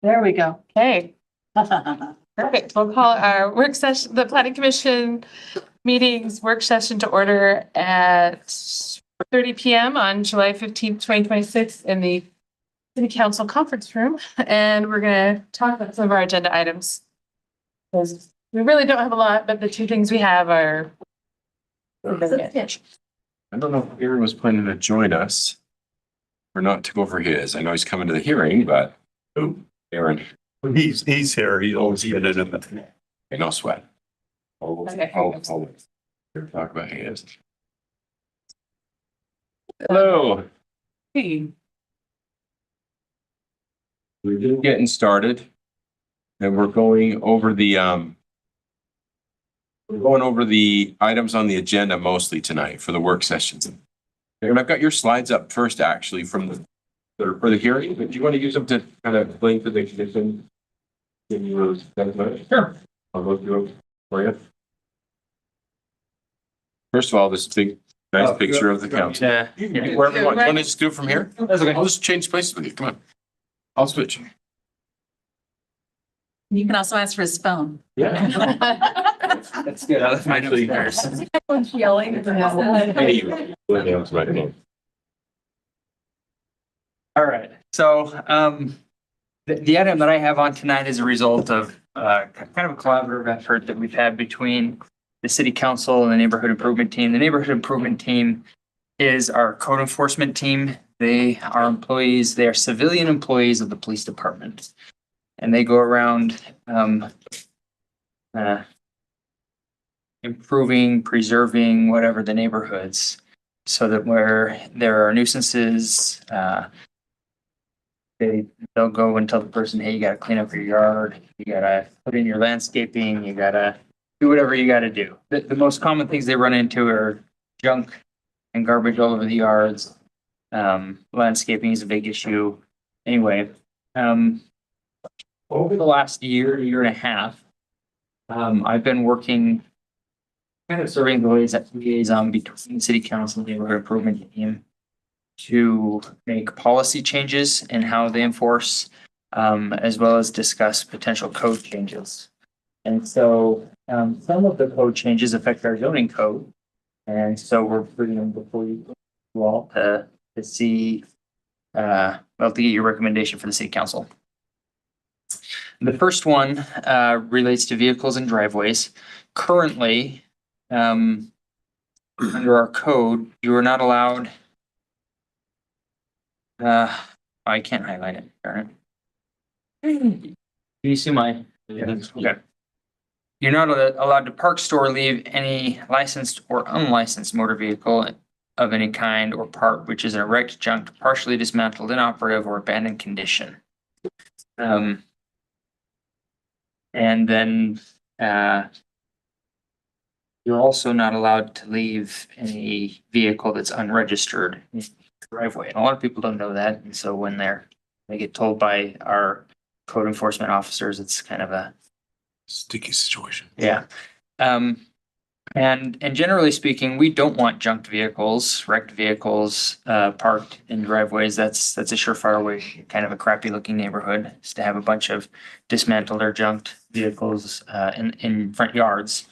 There we go. Okay, perfect. We'll call our work session, the planning commission meetings work session to order at 30 p.m. on July 15th, 2026 in the city council conference room. And we're going to talk about some of our agenda items. Because we really don't have a lot, but the two things we have are. I don't know if Aaron was planning to join us or not to go over his. I know he's coming to the hearing, but Aaron. He's here. He's always been in it. Okay, no sweat. I'll talk about his. Hello. Hey. We're just getting started. And we're going over the items on the agenda mostly tonight for the work sessions. And I've got your slides up first, actually, from for the hearing, but do you want to use them to kind of explain to the commission? Sure. I'll go through it for you. First of all, this big, nice picture of the council. Yeah. Wherever you want. You want to just do it from here? That's okay. I'll just change places with you. Come on. I'll switch. You can also ask for his phone. Yeah. That's good. I left mine upstairs. Everyone's yelling. All right, so the item that I have on tonight is a result of kind of a collaborative effort that we've had between the city council and the neighborhood improvement team. The neighborhood improvement team is our code enforcement team. They are employees, they are civilian employees of the police department. And they go around improving, preserving, whatever the neighborhoods, so that where there are nuisances, they'll go and tell the person, hey, you gotta clean up your yard, you gotta put in your landscaping, you gotta do whatever you gotta do. The most common things they run into are junk and garbage all over the yards. Landscaping is a big issue. Anyway, over the last year and a half, I've been working, kind of serving the liaison between city council and neighborhood improvement team to make policy changes in how they enforce, as well as discuss potential code changes. And so some of the code changes affect our zoning code. And so we're bringing them before you all to see, to get your recommendation for the city council. The first one relates to vehicles and driveways. Currently, under our code, you are not allowed. I can't highlight it. Darn it. Can you see my? Okay. You're not allowed to park, store, or leave any licensed or unlicensed motor vehicle of any kind or part which is an erect, junk, partially dismantled, inoperative, or abandoned condition. And then you're also not allowed to leave any vehicle that's unregistered in the driveway. And a lot of people don't know that. And so when they get told by our code enforcement officers, it's kind of a Sticky situation. yeah. And generally speaking, we don't want junked vehicles, wrecked vehicles, parked in driveways. That's a surefire way, kind of a crappy looking neighborhood, is to have a bunch of dismantled or junked vehicles in front yards.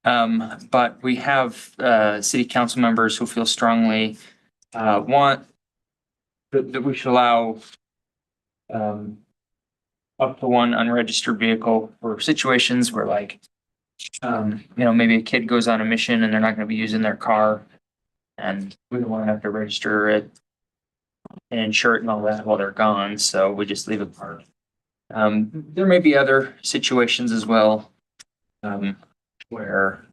But we have city council members who feel strongly want that we should allow up to one unregistered vehicle for situations where, like, maybe a kid goes on a mission and they're not going to be using their car, and we don't want to have to register it and insure it and all that while they're gone. So we just leave it parked. There may be other situations as well, where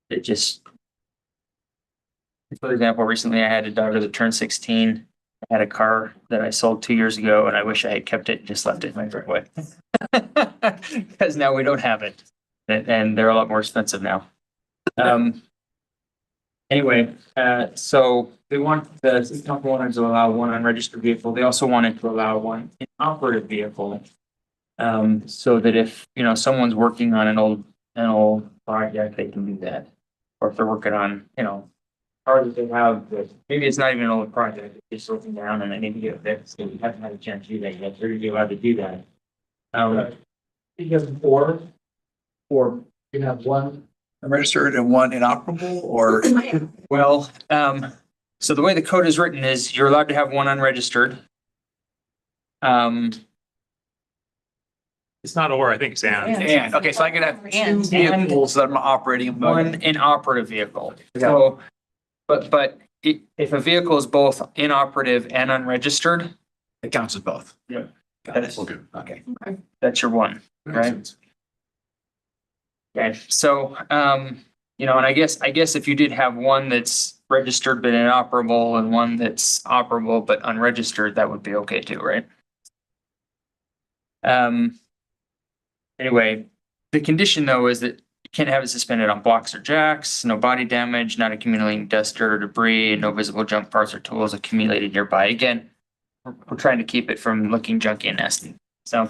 it just, for example, recently I had a daughter that turned 16. I had a car that I sold 2 years ago, and I wish I had kept it and just left it in my driveway. Because now we don't have it, and they're a lot more expensive now. Anyway, so they want the city council wanted to allow one unregistered vehicle. They also wanted to allow one inoperative vehicle, so that if someone's working on an old project, they can do that, or if they're working on cars that they have, that maybe it's not even an old project, it's just looking down and they need to get fixed, so we haven't had a chance to do that yet, they're gonna be allowed to do that. Because or you have one. Registered and one inoperable or? Well, so the way the code is written is you're allowed to have one unregistered. It's not or, I think it's and. And, okay, so I could have two And. vehicles that I'm operating. One inoperative vehicle. So, but if a vehicle is both inoperative and unregistered, It counts as both. Yeah. Got it. Okay. that's your one, right? Okay, so, you know, and I guess if you did have one that's registered but inoperable and one that's operable but unregistered, that would be okay too, right? Anyway, the condition though is that you can't have it suspended on blocks or jacks, no body damage, not accumulating dust, dirt, or debris, no visible junk parts or tools accumulated nearby. Again, we're trying to keep it from looking junky and nasty. So,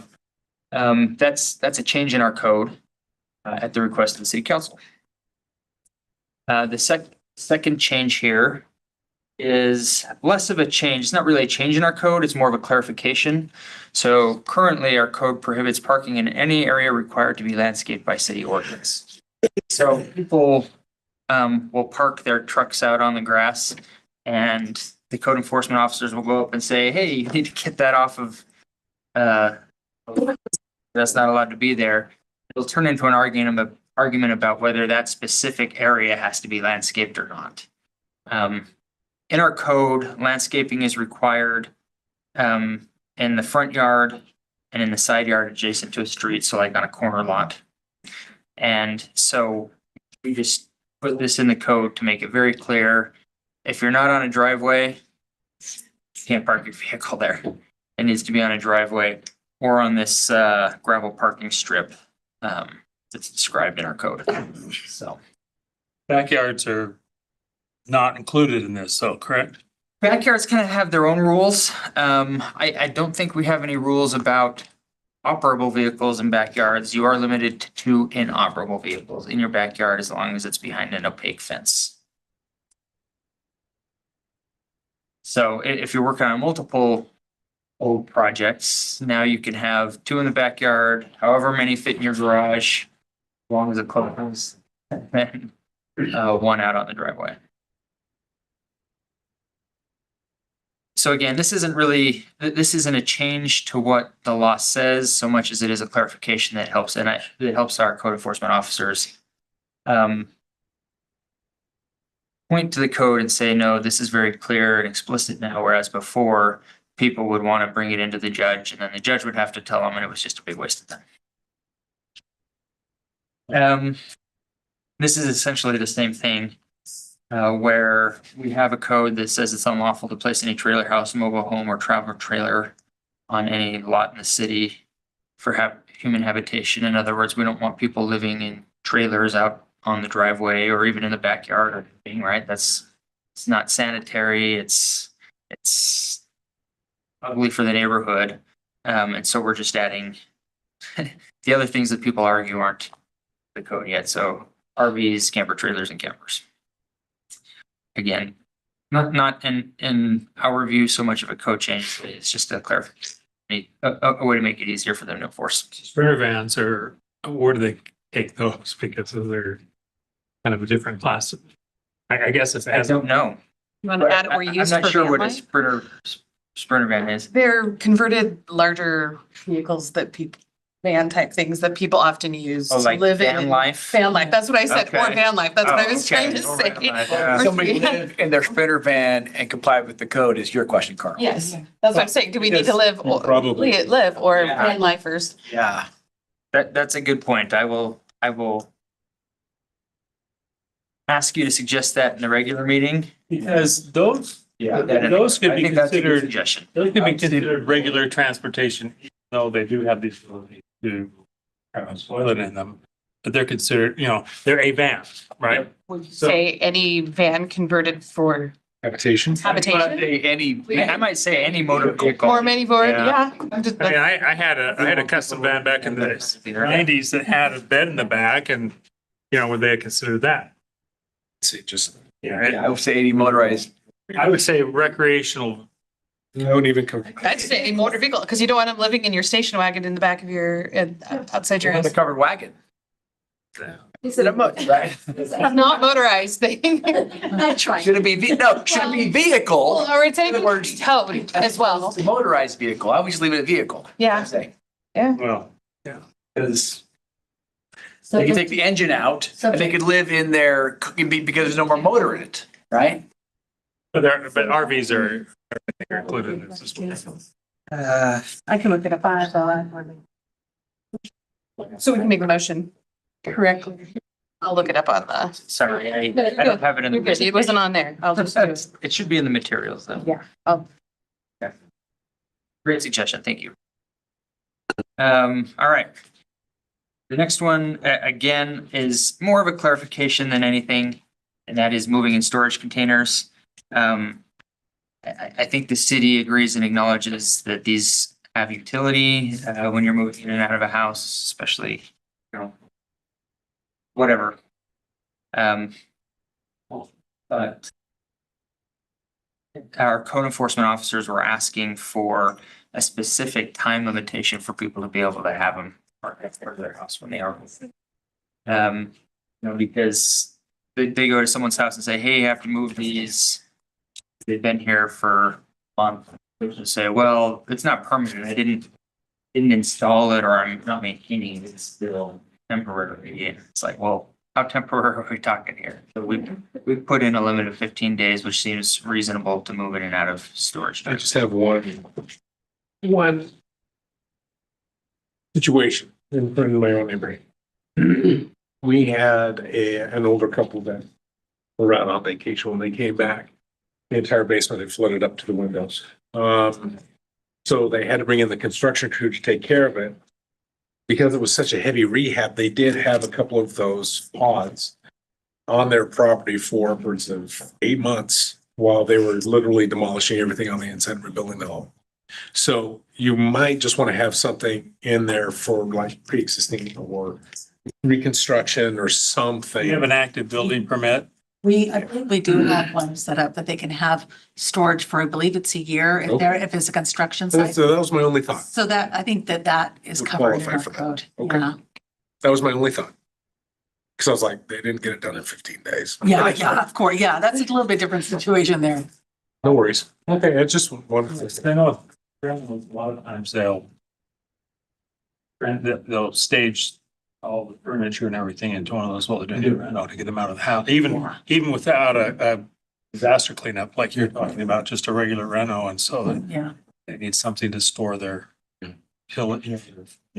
that's a change in our code at the request of the city council. The second change here is less of a change. It's not really a change in our code. It's more of a clarification. So currently our code prohibits parking in any area required to be landscaped by city ordinance. So people will park their trucks out on the grass and the code enforcement officers will go up and say, hey, you need to get that off of, that's not allowed to be there. It'll turn into an argument about whether that specific area has to be landscaped or not. In our code, landscaping is required in the front yard and in the side yard adjacent to a street, so like on a corner lot. And so we just put this in the code to make it very clear. If you're not on a driveway, you can't park your vehicle there. It needs to be on a driveway or on this gravel parking strip that's described in our code. So Backyards are not included in this, so correct? backyards kind of have their own rules. I don't think we have any rules about operable vehicles in backyards. You are limited to 2 inoperable vehicles in your backyard as long as it's behind an opaque fence. So if you're working on multiple old projects, now you can have 2 in the backyard, however many fit in your garage, as long as it closes, and then 1 out on the driveway. So again, this isn't a change to what the law says so much as it is a clarification that helps, and it helps our code enforcement officers point to the code and say, no, this is very clear and explicit now, whereas before people would want to bring it into the judge and then the judge would have to tell them, and it was just a big waste of time. This is essentially the same thing. Where we have a code that says it's unlawful to place any trailer house, mobile home, or travel trailer on any lot in the city for human habitation. In other words, we don't want people living in trailers out on the driveway or even in the backyard or anything, right? It's not sanitary. It's ugly for the neighborhood. And so we're just adding the other things that people argue aren't the code yet. So RVs, camper trailers, and campers. Again, not in our view so much of a code change. It's just a clarification, a way to make it easier for them to enforce. Sprinter vans are, where do they take those? Because they're kind of a different class. I guess if it I has. don't know. You want to add or use I'm for not sure van what a life? sprinter van is. They're converted larger vehicles that people, van type things that people often use Oh, to like live van in. life? Van life, that's what I said, or Okay. van life, that's what I Oh, was okay. trying to Or say. van life, yeah. Somebody live in their sprinter van and comply with the code is your question, Carl. Yes, that's what I'm saying, do we need to live, Probably. live or Yeah. van lifers? Yeah. That's a good point. I will ask you to suggest that in the regular meeting. Because those, Yeah. those could I be think that's a good considered, suggestion. those could be considered regular transportation, even though they do have the ability to have a toilet in them. But they're considered, they're a van, right? Would you say any van converted for Habitation. habitation? I might say any motor vehicle. Or many board, Yeah. yeah. I'm just- I mean, I had a custom van back in the 90s that had a bed in the back and, would they consider that? See, just I would say any motorized. I would say recreational. I wouldn't even come. I'd say a motor vehicle, because you don't want them living in your station wagon in the back of your, outside your house. The covered wagon. Yeah. Is it a right? Not motorized thing. I tried. Should it be, no, should it be vehicle? Or it's In other a words, towed as well. It's a motorized vehicle. I would just leave it a vehicle. Yeah. I'm saying. Well, Because So they can just- take the engine out So- and they could live in there because there's no more motor in it, right? but RVs are included in this as well. I can look it up. So we can make a motion correctly. I'll look it up on the. Sorry, I don't have it in You're good. It the. wasn't on there. I'll just do it. It should be in the materials though. Yeah. Oh. Great suggestion, thank you. All right. The next one, again, is more of a clarification than anything, and that is moving in storage containers. I think the city agrees and acknowledges that these have utility, when you're moving in and out of a house, especially, whatever. But our code enforcement officers were asking for a specific time limitation for people to be able to have them parked at their house when they are. Because they go to someone's house and say, hey, you have to move these. They've been here for a month. They just say, well, it's not permanent. I didn't install it or I'm not maintaining it. It's still temporary. And it's like, well, how temporary are we talking here? So we put in a limit of 15 days, which seems reasonable to move in and out of storage. I just have one situation in front of my own neighborhood. We had an older couple that were out on vacation. When they came back, the entire basement had flooded up to the windows. So they had to bring in the construction crew to take care of it. Because it was such a heavy rehab, they did have a couple of those pods on their property for upwards of 8 months while they were literally demolishing everything on the inside and rebuilding the home. So you might just want to have something in there for like pre-existing or reconstruction or something. You have an active building permit. I believe we do have one set up that they can have storage for, I believe it's a year if it's a construction site. So that was my only thought. So that, I think that is Would covered in qualify our for that. code. Okay. Yeah. That was my only thought. Because I was like, they didn't get it done in 15 days. Yeah, of course. Yeah, that's a little bit different situation there. No worries. Okay, I just wanted to. I know a lot of times they'll stage all the furniture and everything into one of those, what they're doing, to get them out of the house, even without a disaster cleanup, like you're talking about, just a regular reno. And so Yeah. they need something to store their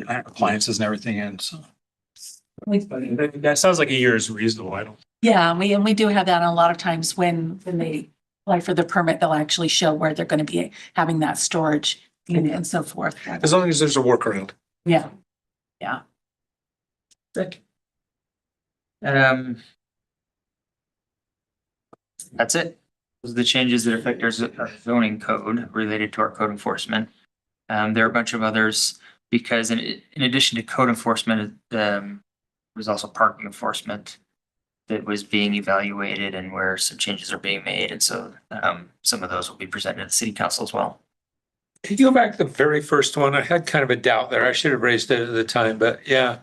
appliances and everything in, so. That sounds like a year is reasonable. I don't. Yeah, and we do have that. And a lot of times when they apply for the permit, they'll actually show where they're going to be having that storage unit and so forth. As long as there's a workaround. Yeah. Yeah. Good. That's it. Those are the changes that affect our zoning code related to our code enforcement. There are a bunch of others because in addition to code enforcement, was also parking enforcement that was being evaluated and where some changes are being made. And so some of those will be presented at the city council as well. Can you go back to the very first one? I had kind of a doubt there. I should have raised it at the time, but yeah.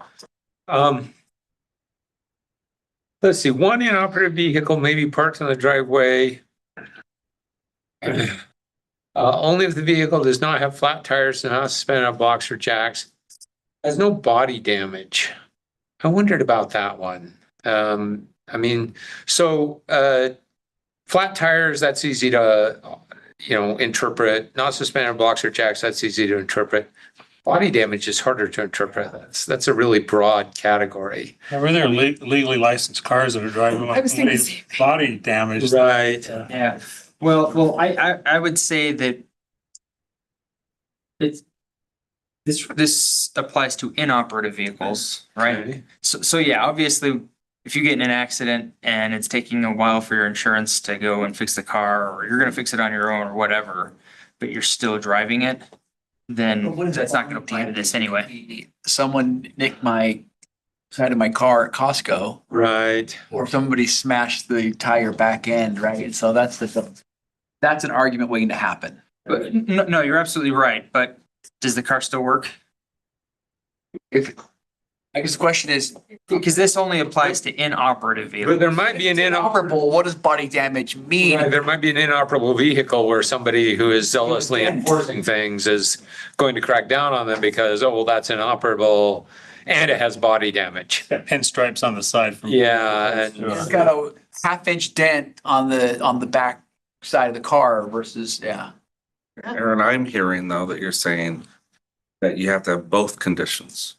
Let's see, one inoperative vehicle may be parked on the driveway. Only if the vehicle does not have flat tires and not suspended on blocks or jacks. Has no body damage. I wondered about that one. I mean, so flat tires, that's easy to interpret. Not suspended on blocks or jacks, that's easy to interpret. Body damage is harder to interpret. That's a really broad category. Were there legally licensed cars that are driving I was thinking the same thing. body damage? Right. Yeah, well, I would say that this applies to inoperative vehicles, right? Okay. So yeah, obviously, if you get in an accident and it's taking a while for your insurance to go and fix the car, or you're gonna fix it on your own or whatever, but you're still driving it, then that's not gonna apply to this anyway. Someone nicked my side of my car at Costco, Right. or if somebody smashed the entire back end, right? So that's that's an argument waiting to happen. But no, you're absolutely right. But does the car still work? If, I guess the question is, Because this only applies to inoperative But vehicles. there might be an inoperable, what does body damage mean? There might be an inoperable vehicle where somebody who is zealously enforcing things is going to crack down on them because, oh, well, that's inoperable and it has body damage. Got pinstripes on the side from. Yeah, and It's got a half-inch dent on the back side of the car versus, yeah. Aaron, I'm hearing though that you're saying that you have to have both conditions.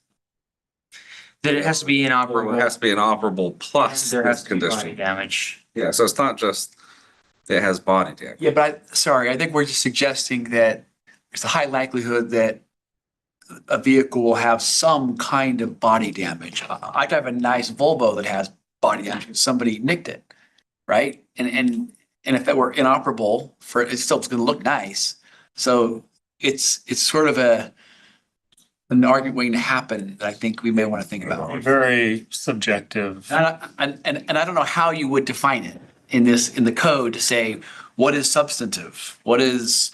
That it has to be Or inoperable. it has to be inoperable plus There this has to be body condition. damage. Yeah, so it's not just that it has body damage. Yeah, but I think we're just suggesting that there's a high likelihood that a vehicle will have some kind of body damage. I drive a nice Volvo that has body damage because somebody nicked it, right? And if that were inoperable for, it's still going to look nice. So it's sort of an argument waiting to happen that I think we may want to think about. Very subjective. And I don't know how you would define it in the code to say, what is substantive? What is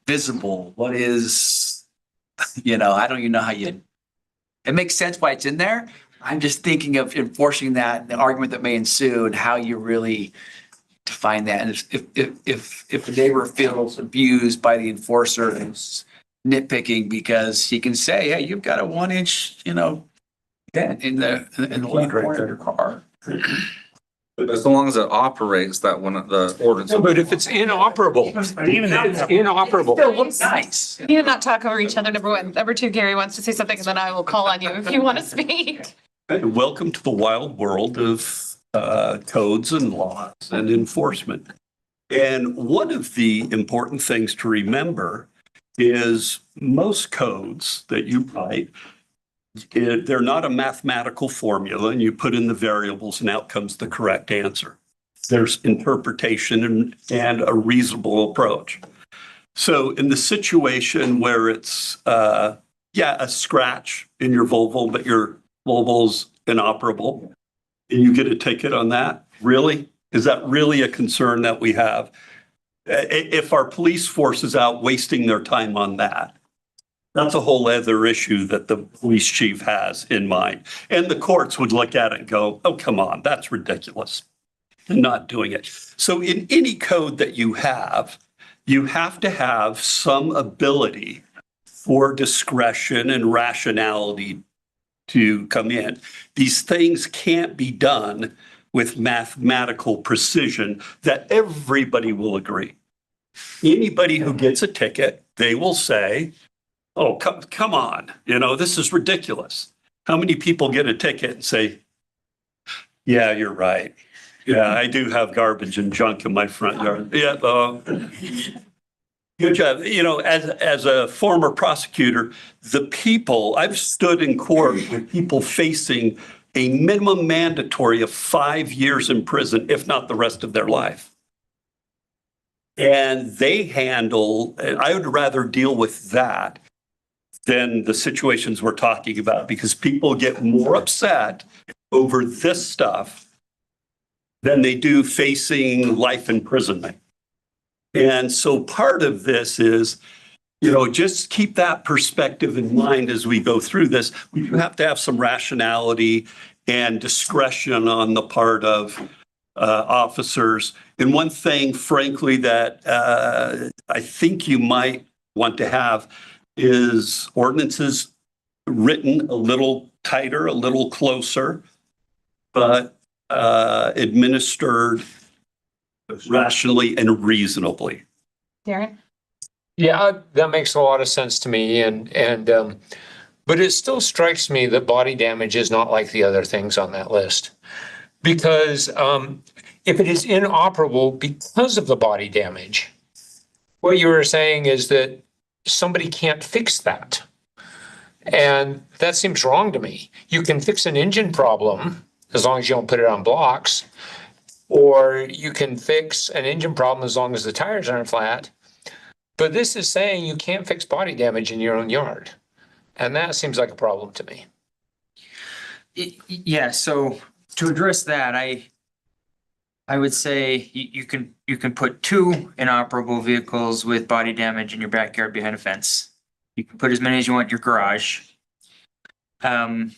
visible? What is, I don't even know how it makes sense why it's in there. I'm just thinking of enforcing that, the argument that may ensue and how you really define that. And if the neighbor feels abused by the enforcer and is nitpicking because he can say, hey, you've got a 1-inch, dent in the left corner of your car. But as long as it operates, that one, the ordinance. but if it's inoperable, Even it's that- inoperable. Still looks nice. You not talk over each other, number one. Number two, Gary wants to say something and then I will call on you if you want to speak. Welcome to the wild world of codes and laws and enforcement. And one of the important things to remember is most codes that you write, they're not a mathematical formula and you put in the variables and out comes the correct answer. There's interpretation and a reasonable approach. So in the situation where it's, a scratch in your Volvo, but your Volvo's inoperable, and you get a ticket on that, really? Is that really a concern that we have? If our police force is out wasting their time on that, that's a whole other issue that the police chief has in mind. And the courts would look at it and go, oh, come on, that's ridiculous. And not doing it. So in any code that you have to have some ability for discretion and rationality to come in. These things can't be done with mathematical precision that everybody will agree. Anybody who gets a ticket, they will say, oh, come on, this is ridiculous. How many people get a ticket and say, yeah, you're right. Yeah, I do have garbage and junk in my front yard. Yeah, good job. As a former prosecutor, I've stood in court with people facing a minimum mandatory of 5 years in prison, if not the rest of their life. And I would rather deal with that than the situations we're talking about, because people get more upset over this stuff than they do facing life imprisonment. And so part of this is, just keep that perspective in mind as we go through this. We do have to have some rationality and discretion on the part of officers. And one thing, frankly, that I think you might want to have is ordinances written a little tighter, a little closer, but administered rationally and reasonably. Darren? Yeah, that makes a lot of sense to me. But it still strikes me that body damage is not like the other things on that list. Because if it is inoperable because of the body damage, what you were saying is that somebody can't fix that. And that seems wrong to me. You can fix an engine problem as long as you don't put it on blocks, or you can fix an engine problem as long as the tires aren't flat. But this is saying you can't fix body damage in your own yard. And that seems like a problem to me. Yeah, so to address that, I would say you can put two inoperable vehicles with body damage in your backyard behind a fence. You can put as many as you want in your garage. And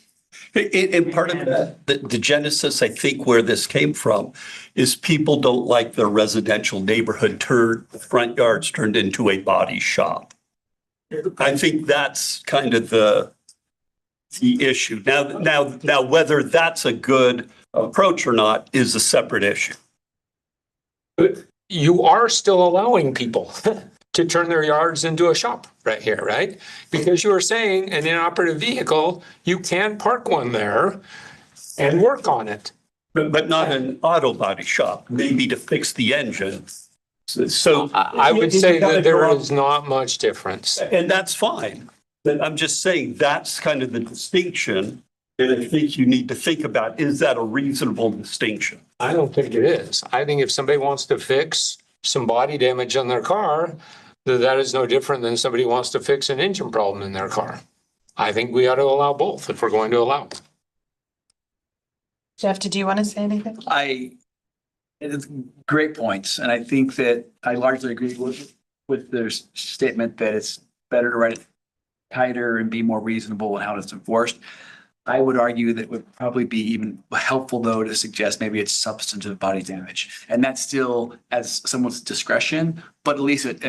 part of the genesis, I think, where this came from is people don't like their residential neighborhood front yards turned into a body shop. I think that's kind of the issue. Now, whether that's a good approach or not is a separate issue. You are still allowing people to turn their yards into a shop right here, right? Because you were saying an inoperative vehicle, you can park one there and work on it. But not an auto body shop, maybe to fix the engine. So I would say that there is not much difference. And that's fine. But I'm just saying that's kind of the distinction. And I think you need to think about, is that a reasonable distinction? I don't think it is. I think if somebody wants to fix some body damage on their car, that is no different than somebody wants to fix an engine problem in their car. I think we ought to allow both if we're going to allow. Jeff, did you want to say anything? It's great points, and I think that I largely agree with their statement that it's better to write it tighter and be more reasonable in how it's enforced. I would argue that it would probably be even helpful, though, to suggest maybe it's substantive body damage. And that's still as someone's discretion, but at least it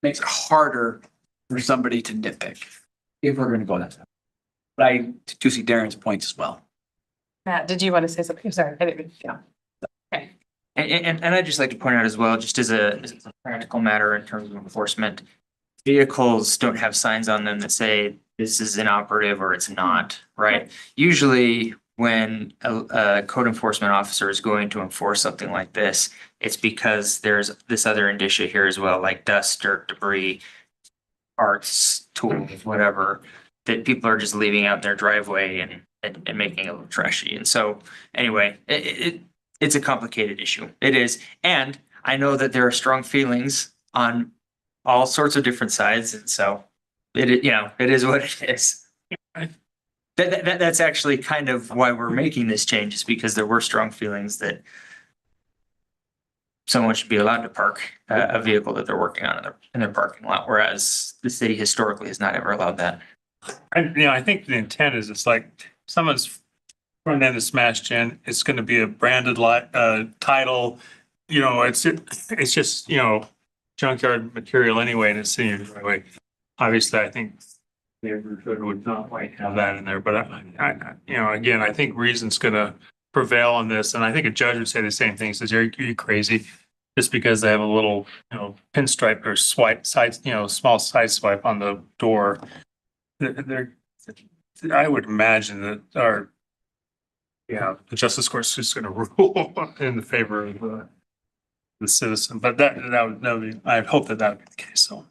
makes it harder for somebody to nitpick if we're going to go that way. But I do see Darren's points as well. Matt, did you want to say something? I'm sorry, I didn't, yeah. Okay. And I'd just like to point out as well, just as a practical matter in terms of enforcement, vehicles don't have signs on them that say this is inoperative or it's not, right? Usually when a code enforcement officer is going to enforce something like this, it's because there's this other indicia here as well, like dust, dirt, debris, parts, tools, whatever, that people are just leaving out in their driveway and making it look trashy. And so anyway, it's a complicated issue. It is. And I know that there are strong feelings on all sorts of different sides. And so it is what it is. That's actually kind of why we're making this change, is because there were strong feelings that someone should be allowed to park a vehicle that they're working on in their parking lot, whereas the city historically has not ever allowed that. And, I think the intent is it's like someone's front end is smashed in, it's gonna be a branded title, it's just, junkyard material anyway, and it's in your driveway. Obviously, I think the neighborhood would not like to have that in there, but again, I think reason's gonna prevail on this, and I think a judge would say the same thing, says, are you crazy? Just because they have a little, pinstripe or swipe side, small side swipe on the door. I would imagine that the justice court's just gonna rule in the favor of the citizen, but that would be, I hope that would be the case, so.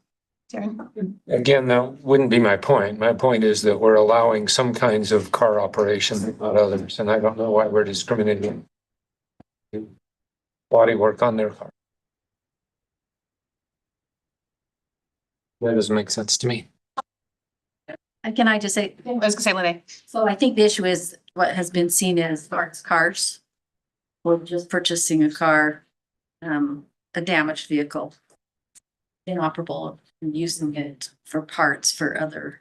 Darren? Again, that wouldn't be my point. My point is that we're allowing some kinds of car operation, not others, and I don't know why we're discriminating. Body work on their car. That doesn't make sense to me. Can I just say, I was gonna say, Lene. so I think the issue is what has been seen as parts cars. We're just purchasing a car, a damaged vehicle, inoperable, and using it for parts for other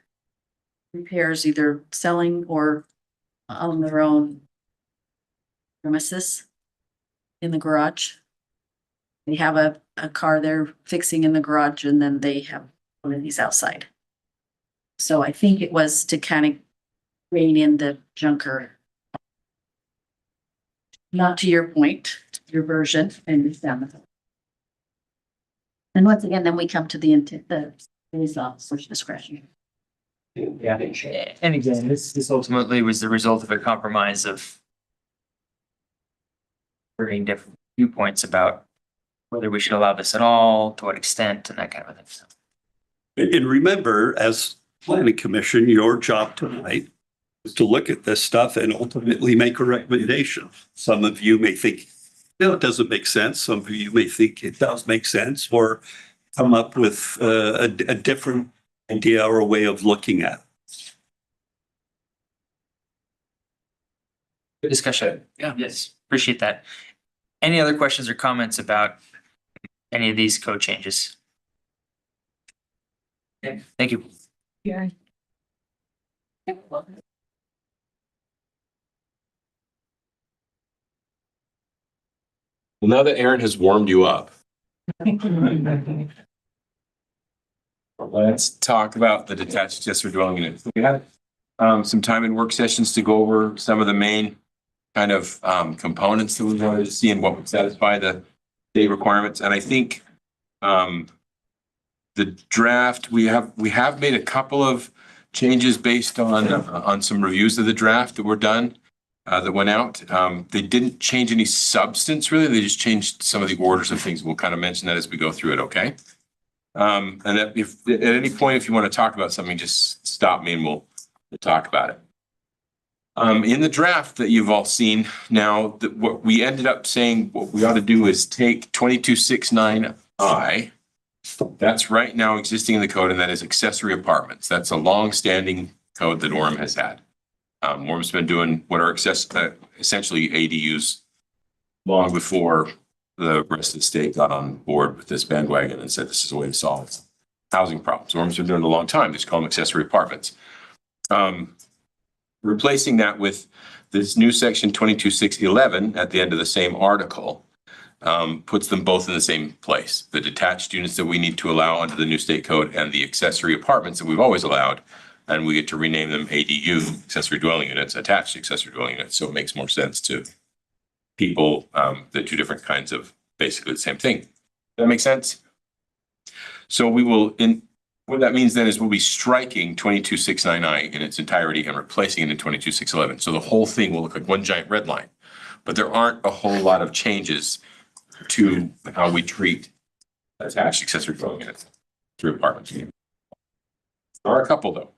repairs, either selling or on their own premises in the garage. They have a car they're fixing in the garage, and then they have one of these outside. So I think it was to kind of rein in the junker. Not to your point, your version, and and once again, then we come to the intent, the police officer's discretion. Yeah, and again, this ultimately was the result of a compromise of bringing different viewpoints about whether we should allow this at all, to what extent, and that kind of thing. So. And remember, as planning commission, your job tonight is to look at this stuff and ultimately make a recommendation. Some of you may think, no, it doesn't make sense. Some of you may think it does make sense, or come up with a different idea or a way of looking at it. Good discussion. Yeah. Yes, appreciate that. Any other questions or comments about any of these code changes? Okay, thank you. Well, now that Aaron has warmed you up, let's talk about the detached accessory dwelling unit. We had some time in work sessions to go over some of the main kind of components that we wanted to see and what would satisfy the state requirements. And I think the draft, we have made a couple of changes based on some reviews of the draft that were done, that went out. They didn't change any substance really. They just changed some of the orders of things. We'll kind of mention that as we go through it, okay? And if at any point, if you want to talk about something, just stop me and we'll talk about it. In the draft that you've all seen now, that what we ended up saying, what we ought to do is take 2269I. That's right now existing in the code, and that is accessory apartments. That's a long-standing code that Orem has had. Orem's been doing what are essentially ADUs long before the rest of the state got on board with this bandwagon and said this is a way to solve housing problems. Orem's been doing it a long time. They just call them accessory apartments. Replacing that with this new section 22611 at the end of the same article puts them both in the same place. The detached units that we need to allow under the new state code and the accessory apartments that we've always allowed, and we get to rename them ADU, accessory dwelling units, attached accessory dwelling units. So it makes more sense to people that do different kinds of basically the same thing. Does that make sense? So we will, what that means then is we'll be striking 22699 in its entirety and replacing it in 22611. So the whole thing will look like one giant red line, but there aren't a whole lot of changes to how we treat attached accessory dwelling units through apartments. There are a couple though.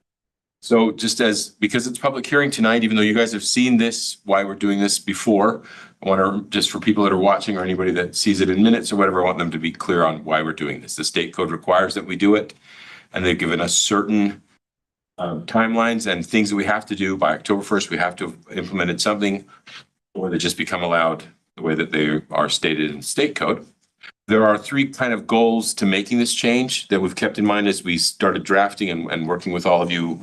So just because it's public hearing tonight, even though you guys have seen this, why we're doing this before, I want to, just for people that are watching or anybody that sees it in minutes or whatever, I want them to be clear on why we're doing this. The state code requires that we do it, and they've given us certain timelines and things that we have to do by October 1st. We have to have implemented something, or they just become allowed the way that they are stated in state code. There are three kind of goals to making this change that we've kept in mind as we started drafting and working with all of you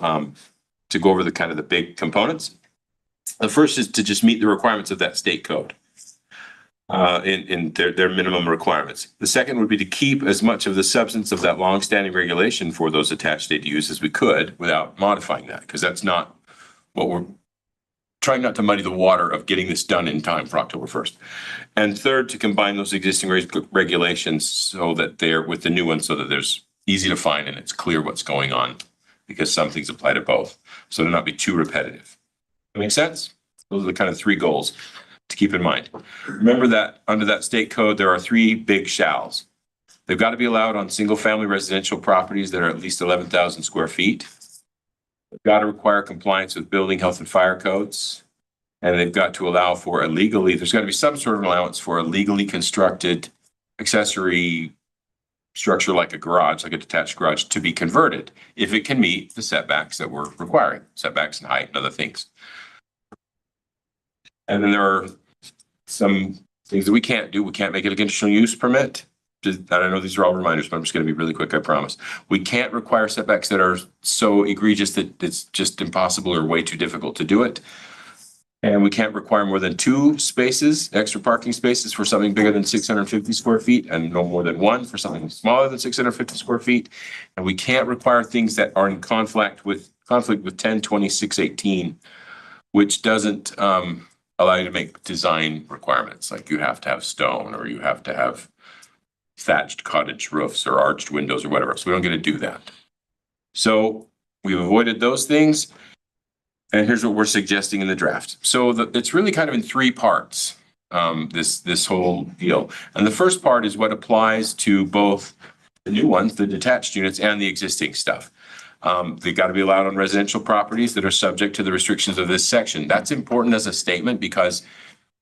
to go over the kind of the big components. The first is to just meet the requirements of that state code in their minimum requirements. The second would be to keep as much of the substance of that longstanding regulation for those attached ADUs as we could without modifying that, because that's not what we're trying not to muddy the water of getting this done in time for October 1st. And third, to combine those existing regulations so that they're with the new ones, so that there's easy to find and it's clear what's going on, because some things apply to both. So to not be too repetitive. That make sense? Those are the kind of three goals to keep in mind. Remember that under that state code, there are three big shalls. They've got to be allowed on single family residential properties that are at least 11,000 square feet. They've got to require compliance with building, health, and fire codes. And they've got to allow for there's got to be some sort of allowance for a legally constructed accessory structure like a garage, like a detached garage, to be converted if it can meet the setbacks that we're requiring, setbacks and height and other things. And then there are some things that we can't do. We can't make it a conditional use permit. I know these are all reminders, but I'm just going to be really quick, I promise. We can't require setbacks that are so egregious that it's just impossible or way too difficult to do it. And we can't require more than 2 spaces, extra parking spaces for something bigger than 650 square feet, and no more than 1 for something smaller than 650 square feet. And we can't require things that are in conflict with 102618, which doesn't allow you to make design requirements. Like you have to have stone, or you have to have thatched cottage roofs or arched windows or whatever. So we don't get to do that. So we've avoided those things. And here's what we're suggesting in the draft. So it's really kind of in 3 parts, this whole deal. And the first part is what applies to both the new ones, the detached units, and the existing stuff. They've got to be allowed on residential properties that are subject to the restrictions of this section. That's important as a statement because,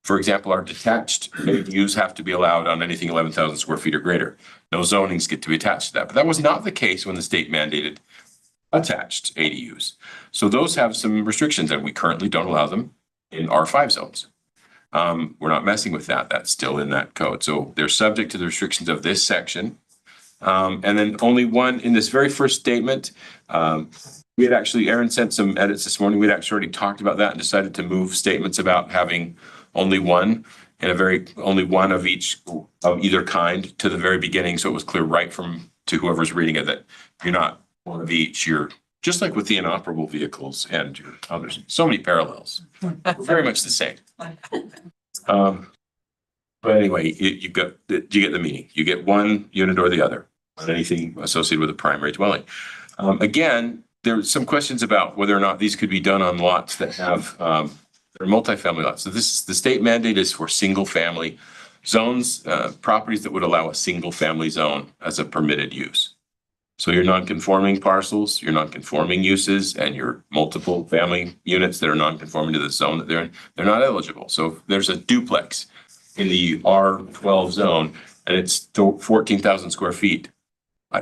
for example, our detached ADUs have to be allowed on anything 11,000 square feet or greater. No zonings get to be attached to that. But that was not the case when the state mandated attached ADUs. So those have some restrictions, and we currently don't allow them in R5 zones. We're not messing with that. That's still in that code. So they're subject to the restrictions of this section. And then only one in this very first statement, we had actually, Aaron sent some edits this morning. We'd actually already talked about that and decided to move statements about having only one and only one of each of either kind to the very beginning. So it was clear right from to whoever's reading it that you're not one of each. You're just like with the inoperable vehicles and your others. So many parallels. We're very much the same. But anyway, you get the meaning. You get one unit or the other on anything associated with a primary dwelling. Again, there's some questions about whether or not these could be done on lots that have that are multifamily lots. So the state mandate is for single family zones, properties that would allow a single family zone as a permitted use. So your non-conforming parcels, your non-conforming uses, and your multiple family units that are non-conforming to the zone that they're in, they're not eligible. So if there's a duplex in the R12 zone and it's 14,000 square feet,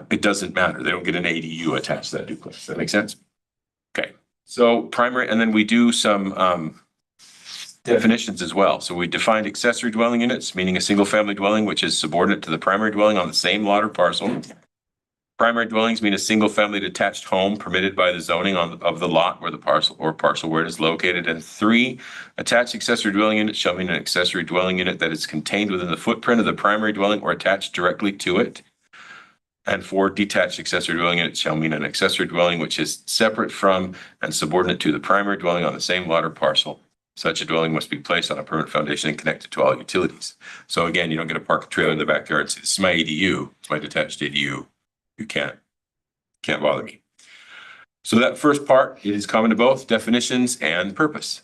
it doesn't matter. They don't get an ADU attached to that duplex. Does that make sense? Okay. So primary, and then we do some definitions as well. So we defined accessory dwelling units, meaning a single family dwelling, which is subordinate to the primary dwelling on the same lot or parcel. Primary dwellings mean a single family detached home permitted by the zoning of the lot where the parcel where it is located. And 3, attached accessory dwelling unit shall mean an accessory dwelling unit that is contained within the footprint of the primary dwelling or attached directly to it. And 4, detached accessory dwelling unit shall mean an accessory dwelling which is separate from and subordinate to the primary dwelling on the same lot or parcel. Such a dwelling must be placed on a permanent foundation and connected to all utilities. So again, you don't get to park a trailer in the backyard and say, this is my ADU, it's my detached ADU. You can't bother me. So that first part is common to both definitions and purpose.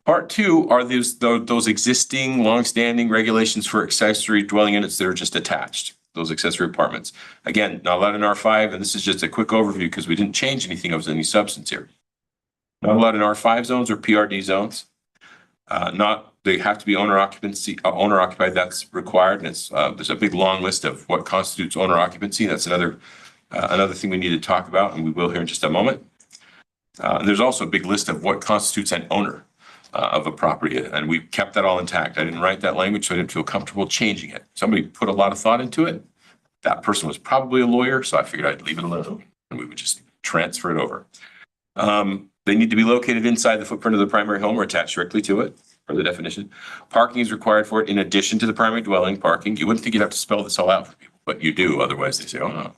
Part 2 are those existing longstanding regulations for accessory dwelling units that are just attached, those accessory apartments. Again, not allowed in R5, and this is just a quick overview because we didn't change anything of any substance here. Not allowed in R5 zones or PRD zones. They have to be owner occupied, that's required. And it's, there's a big long list of what constitutes owner occupancy. That's another thing we need to talk about, and we will here in just a moment. And there's also a big list of what constitutes an owner of a property, and we kept that all intact. I didn't write that language, so I didn't feel comfortable changing it. Somebody put a lot of thought into it. That person was probably a lawyer, so I figured I'd leave it alone, and we would just transfer it over. They need to be located inside the footprint of the primary home or attached directly to it, for the definition. Parking is required for it in addition to the primary dwelling parking. You wouldn't think you'd have to spell this all out for people, but you do. Otherwise, they say, oh, no.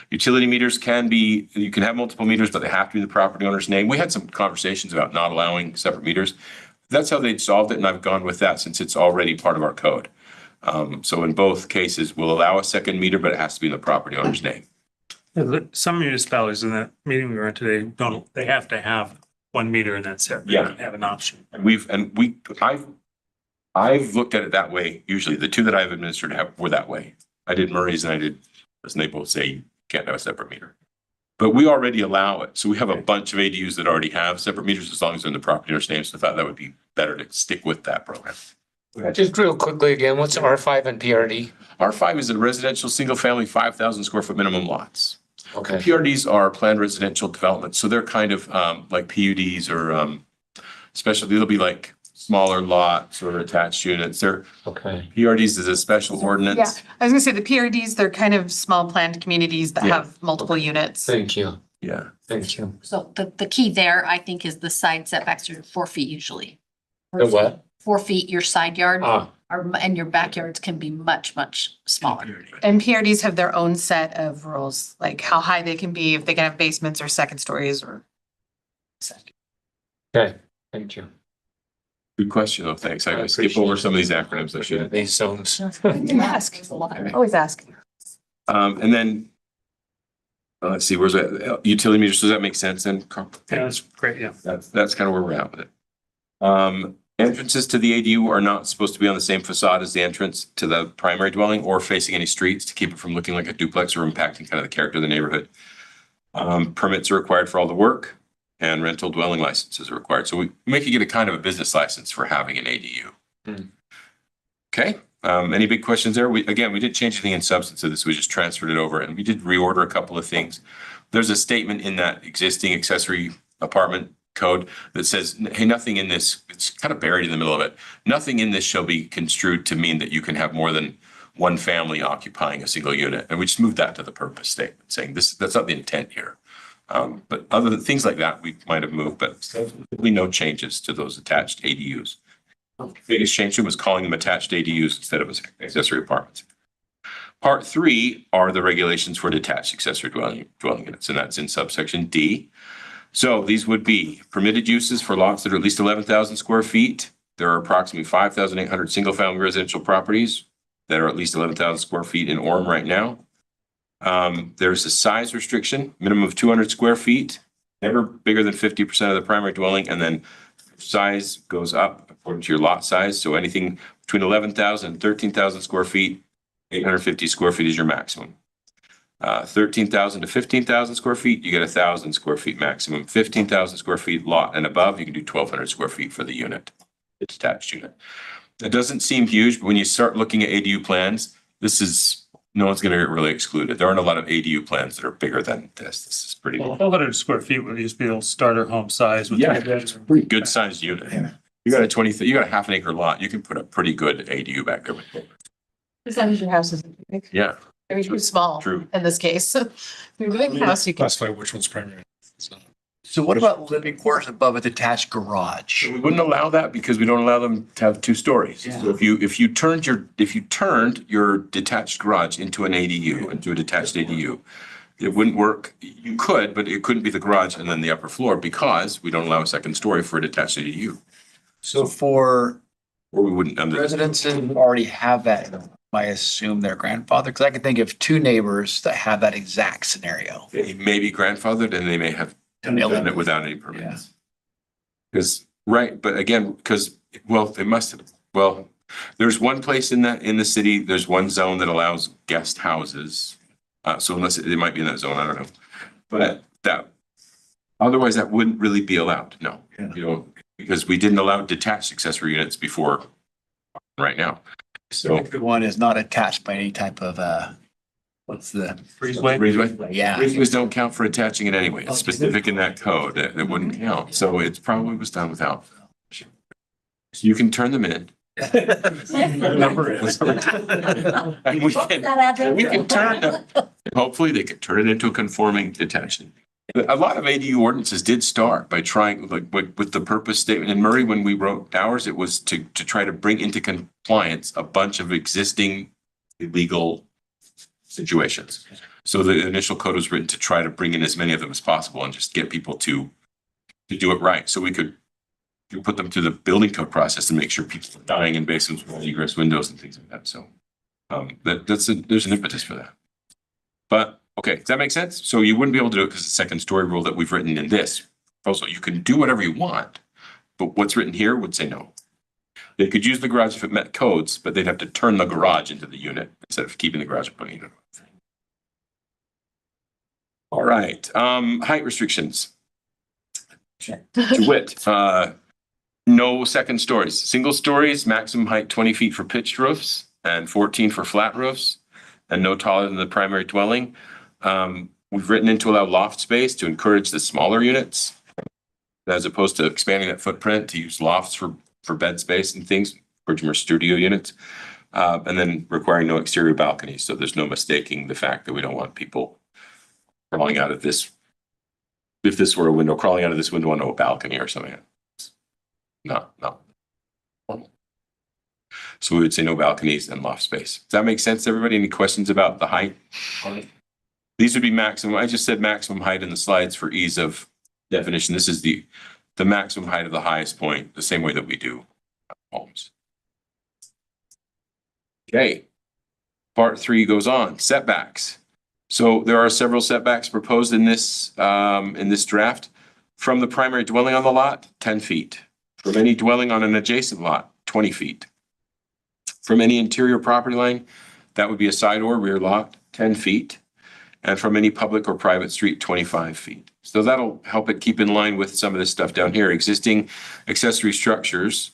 Utility meters you can have multiple meters, but they have to be the property owner's name. We had some conversations about not allowing separate meters. That's how they'd solved it, and I've gone with that since it's already part of our code. So in both cases, we'll allow a second meter, but it has to be in the property owner's name. Some municipalities in that meeting we were in today they have to have 1 meter and that's it. They Yeah. don't have an option. I've looked at it that way. Usually the 2 that I've administered were that way. I did Murray's and I did, and they both say you can't have a separate meter. But we already allow it. So we have a bunch of ADUs that already have separate meters as long as they're in the property owner's name. So I thought that would be better to stick with that program. Just real quickly again, what's R5 and PRD? R5 is a residential single family 5,000 square foot minimum lots. Okay. PRDs are planned residential development. So they're kind of like PUDs or especially they'll be like smaller lots or attached units. Okay. PRDs is a special ordinance. Yeah, I was gonna say the PRDs, they're kind of small planned communities that Yeah. have multiple units. Thank you. Yeah. Thank you. So the key there, I think, is the side setbacks are 4 feet usually. The what? 4 feet, your side yard, Ah, and your backyards can be much, much smaller. And PRDs have their own set of rules, like how high they can be, if they can have basements or second stories or. okay. Thank you. Good question though. Thanks. I I gotta skip appreciate over some of these acronyms. I should. These zones. Ask, always ask. And then let's see, where's that? Utility meters. Does that make sense then? Carl? Yeah, that's great. Yeah. That's kind of where we're at with it. Entrances to the ADU are not supposed to be on the same facade as the entrance to the primary dwelling or facing any streets to keep it from looking like a duplex or impacting kind of the character of the neighborhood. Permits are required for all the work and rental dwelling licenses are required. So we make you get a kind of a business license for having an ADU. Hmm. Okay. Any big questions there? We didn't change anything in substance of this. We just transferred it over and we did reorder a couple of things. There's a statement in that existing accessory apartment code that says, hey, nothing in this, it's kind of buried in the middle of it. Nothing in this shall be construed to mean that you can have more than one family occupying a single unit. And we just moved that to the purpose statement, saying that's not the intent here. But other than things like that, we might have moved, but really no changes to those attached ADUs. Biggest change was calling them attached ADUs instead of accessory apartments. Part 3 are the regulations for detached accessory dwelling units, and that's in subsection D. So these would be permitted uses for lots that are at least 11,000 square feet. There are approximately 5,800 single-family residential properties that are at least 11,000 square feet in Orem right now. There's a size restriction, minimum of 200 square feet, never bigger than 50% of the primary dwelling, and then size goes up according to your lot size. So anything between 11,000 and 13,000 square feet, 850 square feet is your maximum. 13,000 to 15,000 square feet, you get 1,000 square feet maximum. 15,000 square feet lot and above, you can do 1,200 square feet for the unit, the detached unit. It doesn't seem huge, but when you start looking at ADU plans, no one's going to get really excluded. There aren't a lot of ADU plans that are bigger than this. This is pretty. Well, 1,200 square feet would just be a starter home size with. Yeah, it's a pretty good sized unit. You got a half an acre lot, you can put a pretty good ADU back there. Percentage of your house is big. Yeah. Very too small. True. In this case. Your big house, you can. Classify which one's primary. So what about living quarters above a detached garage? We wouldn't allow that because we don't allow them to have 2 stories. Yeah. So if you turned your detached garage into an ADU, into a detached ADU, it wouldn't work. You could, but it couldn't be the garage and then the upper floor because we don't allow a second story for a detached ADU. So for Or we wouldn't. residents who already have that, I assume their grandfather, because I can think of 2 neighbors that have that exact scenario. They may be grandfathered and they may have done it without any permits. Because, right, but again, they must have, there's one place in the city, there's one zone that allows guest houses. So unless it might be in that zone, I don't know. But otherwise that wouldn't really be allowed, no. Because we didn't allow detached accessory units before right now. So The one is not attached by any type of, what's the? breezeway. Yeah. Breezeways don't count for attaching it anyway. It's specific in that code. It wouldn't count. So it probably was done without. So you can turn them in. Number is. And we can turn them. Hopefully they could turn it into a conforming detachment. A lot of ADU ordinances did start by trying, like with the purpose statement. In Murray, when we wrote ours, it was to try to bring into compliance a bunch of existing illegal situations. So the initial code was written to try to bring in as many of them as possible and just get people to do it right. So we could put them through the building code process and make sure people are dying in basements with egress windows and things like that. So there's an impetus for that. But okay, does that make sense? So you wouldn't be able to do it because the second story rule that we've written in this proposal, you can do whatever you want, but what's written here would say no. They could use the garage if it met codes, but they'd have to turn the garage into the unit instead of keeping the garage and putting it in. All right, height restrictions. To wit, no second stories. Single stories, maximum height 20 feet for pitched roofs and 14 for flat roofs, and no taller than the primary dwelling. We've written in to allow loft space to encourage the smaller units, as opposed to expanding that footprint to use lofts for bed space and things, for more studio units, and then requiring no exterior balconies. So there's no mistaking the fact that we don't want people crawling out of this. If this were a window, crawling out of this window onto a balcony or something. No. So we would say no balconies and loft space. Does that make sense to everybody? Any questions about the height? These would be maximum. I just said maximum height in the slides for ease of definition. This is the maximum height of the highest point, the same way that we do homes. Okay. Part 3 goes on, setbacks. So there are several setbacks proposed in this draft. From the primary dwelling on the lot, 10 feet. From any dwelling on an adjacent lot, 20 feet. From any interior property line, that would be a side or rear lot, 10 feet. And from any public or private street, 25 feet. So that'll help it keep in line with some of this stuff down here. Existing accessory structures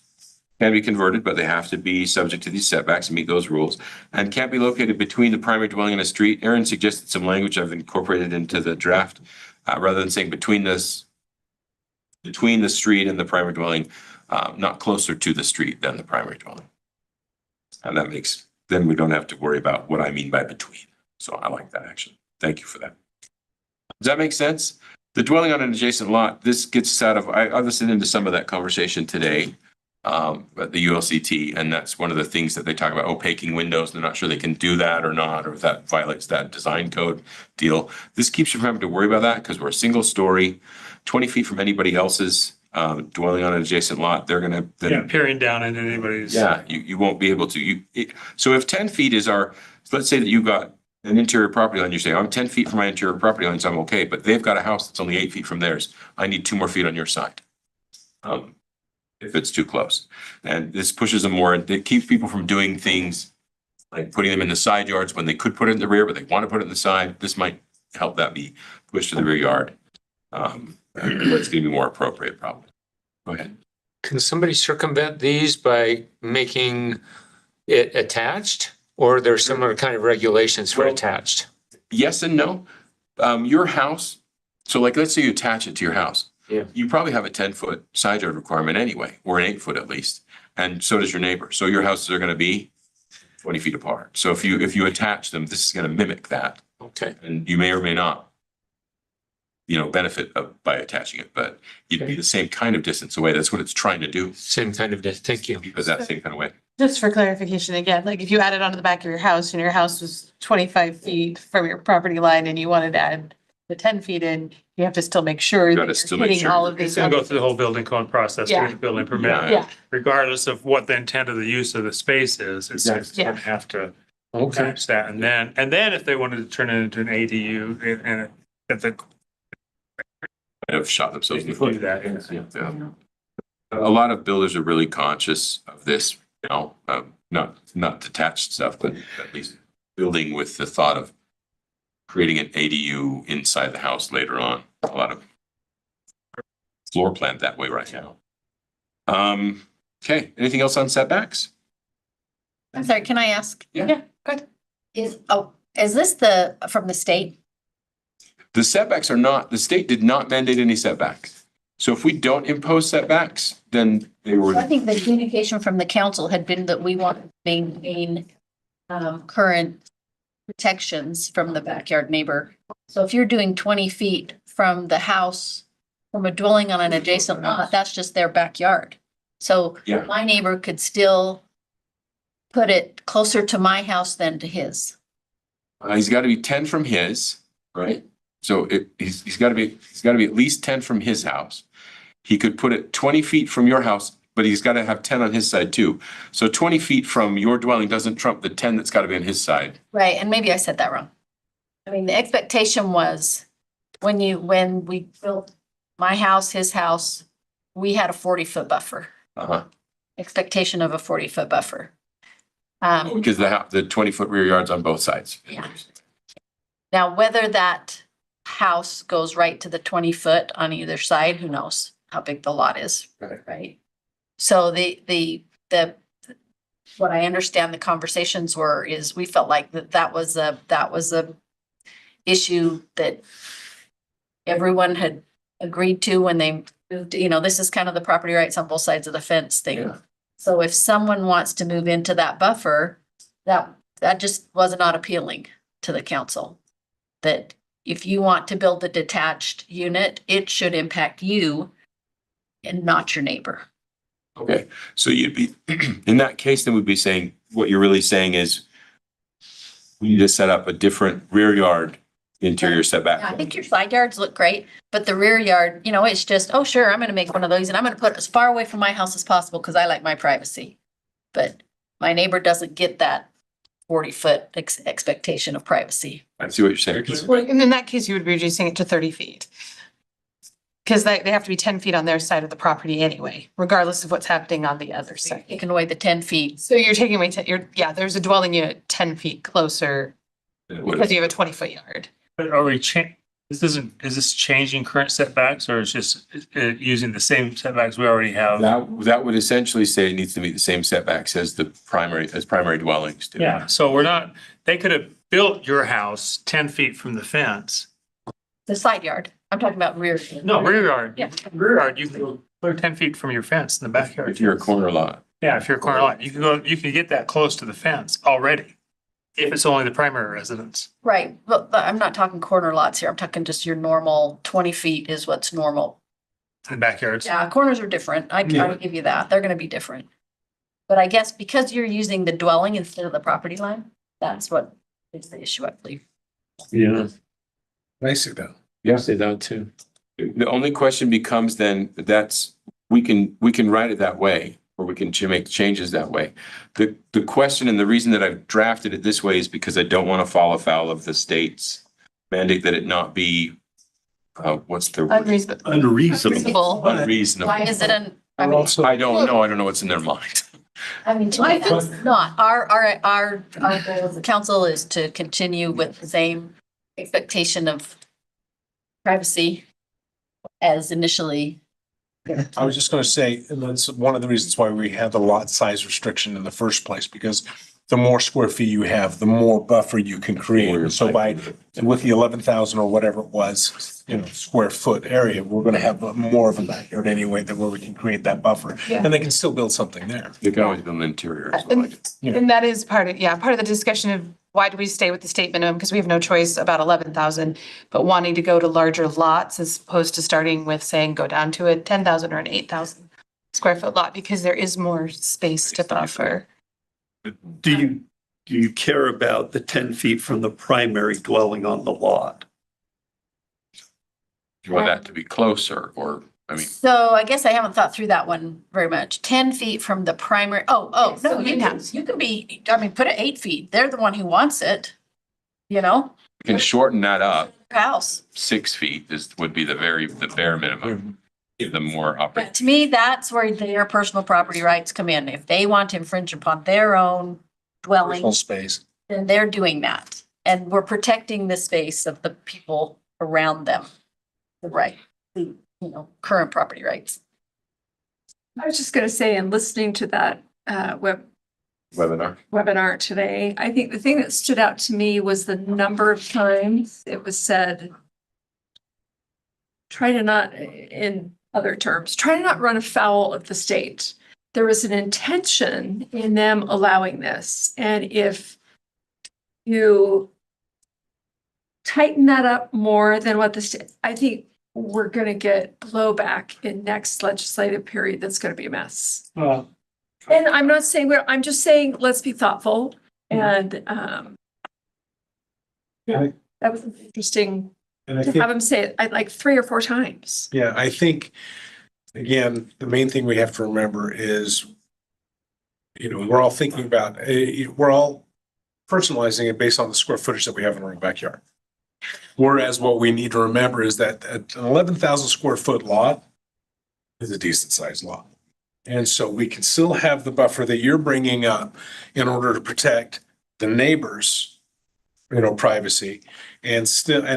can be converted, but they have to be subject to these setbacks and meet those rules, and can't be located between the primary dwelling and a street. Aaron suggested some language I've incorporated into the draft, rather than saying between the between the street and the primary dwelling, not closer to the street than the primary dwelling. And that makes, then we don't have to worry about what I mean by between. So I like that actually. Thank you for that. Does that make sense? The dwelling on an adjacent lot, this gets us out of, I listened into some of that conversation today at the ULCT, and that's one of the things that they talk about, opaquing windows. They're not sure they can do that or not, or if that violates that design code deal. This keeps you from having to worry about that because we're a single story, 20 feet from anybody else's dwelling on an adjacent lot. They're gonna, Yeah, peering down into anybody's. yeah, you won't be able to. So if 10 feet is our, let's say that you got an interior property line, you say, I'm 10 feet from my interior property line, so I'm okay, but they've got a house that's only 8 feet from theirs. I need 2 more feet on your side. If it's too close. And this pushes them more, it keeps people from doing things like putting them in the side yards when they could put it in the rear, but they want to put it in the side. This might help that be pushed to the rear yard. But it's gonna be more appropriate probably. Go ahead. Can somebody circumvent these by making it attached? Or there's some other kind of regulations for Well, attached? Yes and no. Your house, so like, let's say you attach it to your house. Yeah. You probably have a 10-foot side yard requirement anyway, or an 8-foot at least. And so does your neighbor. So your houses are gonna be 20 feet apart. So if you attach them, this is gonna mimic that. Okay. And you may or may not, benefit by attaching it, but you'd be the same kind of distance away. That's what it's trying to do. Same kind of, thank you. Because that same kind of way. Just for clarification again, like if you added onto the back of your house and your house was 25 feet from your property line and you wanted to add the 10 feet in, you have to still make sure gotta that still you're make hitting sure all of It's these. gonna go through the whole building code process, to Yeah. get the building permit, Yeah, regardless of what the intent of the use of the space is. It's Exactly. gonna have to Okay. match that. And then if they wanted to turn it into an ADU and if the Have shot themselves in the do foot. that, Yeah. A lot of builders are really conscious of this, not detached stuff, but at least building with the thought of creating an ADU inside the house later on. A lot of floor plan that way right now. Okay, anything else on setbacks? I'm sorry, can I ask? Yeah. good. Is this from the state? The setbacks are not, the state did not mandate any setbacks. So if we don't impose setbacks, then they I were, think the communication from the council had been that we want to maintain current protections from the backyard neighbor. So if you're doing 20 feet from the house, from a dwelling on an adjacent lot, that's just their backyard. So Yeah. my neighbor could still put it closer to my house than to his. he's got to be 10 from his, right? So he's got to be at least 10 from his house. He could put it 20 feet from your house, but he's got to have 10 on his side too. So 20 feet from your dwelling doesn't trump the 10 that's got to be on his side. Right, and maybe I said that wrong. I mean, the expectation was when we built my house, his house, we had a 40-foot buffer, Uh-huh. expectation of a 40-foot buffer. Because the 20-foot rear yards on both sides. Yeah. Now, whether that house goes right to the 20-foot on either side, who knows how big the lot is, Right. right? So what I understand the conversations were is we felt like that was a issue that everyone had agreed to when they moved, this is kind of the property rights on both sides of the fence thing. Yeah. So if someone wants to move into that buffer, that just was not appealing to the council. That if you want to build a detached unit, it should impact you and not your neighbor. Okay, so you'd be, in that case, then we'd be saying, what you're really saying is we need to set up a different rear yard interior setback. I think your side yards look great, but the rear yard, it's just, oh, sure, I'm gonna make one of those and I'm gonna put it as far away from my house as possible because I like my privacy. But my neighbor doesn't get that 40-foot expectation of privacy. I see what you're saying. Well, and in that case, you would be reducing it to 30 feet. Because they have to be 10 feet on their side of the property anyway, regardless of what's happening on the other side. Taking away the 10 feet. So you're taking away, there's a dwelling unit 10 feet closer because you have a 20-foot yard. But are we is this changing current setbacks or is just using the same setbacks we already have? That would essentially say it needs to meet the same setbacks as primary dwellings do. Yeah, so they could have built your house 10 feet from the fence. The side yard. I'm talking about rear. No, rear yard. Yeah. Rear yard, you can go clear 10 feet from your fence in the backyard. If you're a corner lot. Yeah, if you're a corner lot, you can go, you can get that close to the fence already. If it's only the primary residence. Right, but I'm not talking corner lots here. I'm talking just your normal 20 feet is what's normal. In backyards. Yeah, corners are different. I Yeah. give you that. They're gonna be different. But I guess because you're using the dwelling instead of the property line, that's what is the issue, I believe. Yeah, I see that. I say that too. The only question becomes then, we can write it that way, or we can make changes that way. The question and the reason that I've drafted it this way is because I don't want to fall afoul of the state's mandate that it not be, what's the word? Unreasonable. Unreasonable. Unreasonable. Why is it We're mean, also, I don't know what's in their mind. to me, that's not. Our goal as a council is to continue with the same expectation of privacy as initially. I was just gonna say, and that's one of the reasons why we had the lot size restriction in the first place, because the more square feet you have, the more buffer you can create. And so with the 11,000 or whatever it was, square foot area, we're gonna have more of a backyard anyway, than where we can create that buffer. Yeah. And they can still build something there. You can always build an interior as well. And that is part of the discussion of why do we stay with the state minimum? Because we have no choice about 11,000, but wanting to go to larger lots as opposed to starting with saying, go down to a 10,000 or an 8,000 square foot lot, because there is more space to buffer. Do you care about the 10 feet from the primary dwelling on the lot? You want that to be closer, or, I mean, So I guess I haven't thought through that one very much. 10 feet from the primary, no, you can be, put it 8 feet. They're the one who wants it. you can shorten that up. House. 6 feet would be the bare minimum. Give them more But opportunity. to me, that's where their personal property rights come in. If they want to infringe upon their own dwelling, Personal space. then they're doing that. And we're protecting the space of the people around them. The current property rights. I was just gonna say, in listening to that Webinar. webinar today, I think the thing that stood out to me was the number of times it was said, try to not, in other terms, try to not run afoul of the state. There was an intention in them allowing this. And if you tighten that up more than what the state, I think we're gonna get blowback in next legislative period. That's gonna be a mess. Well, And I'm not saying I'm just saying, let's be thoughtful and, Yeah. that was interesting And I to think, have him say it like 3 or 4 times. yeah, I think, again, the main thing we have to remember is, we're all thinking about, we're all personalizing it based on the square footage that we have in our backyard. Whereas what we need to remember is that an 11,000 square foot lot is a decent sized lot. And so we can still have the buffer that you're bringing up in order to protect the neighbors, privacy. And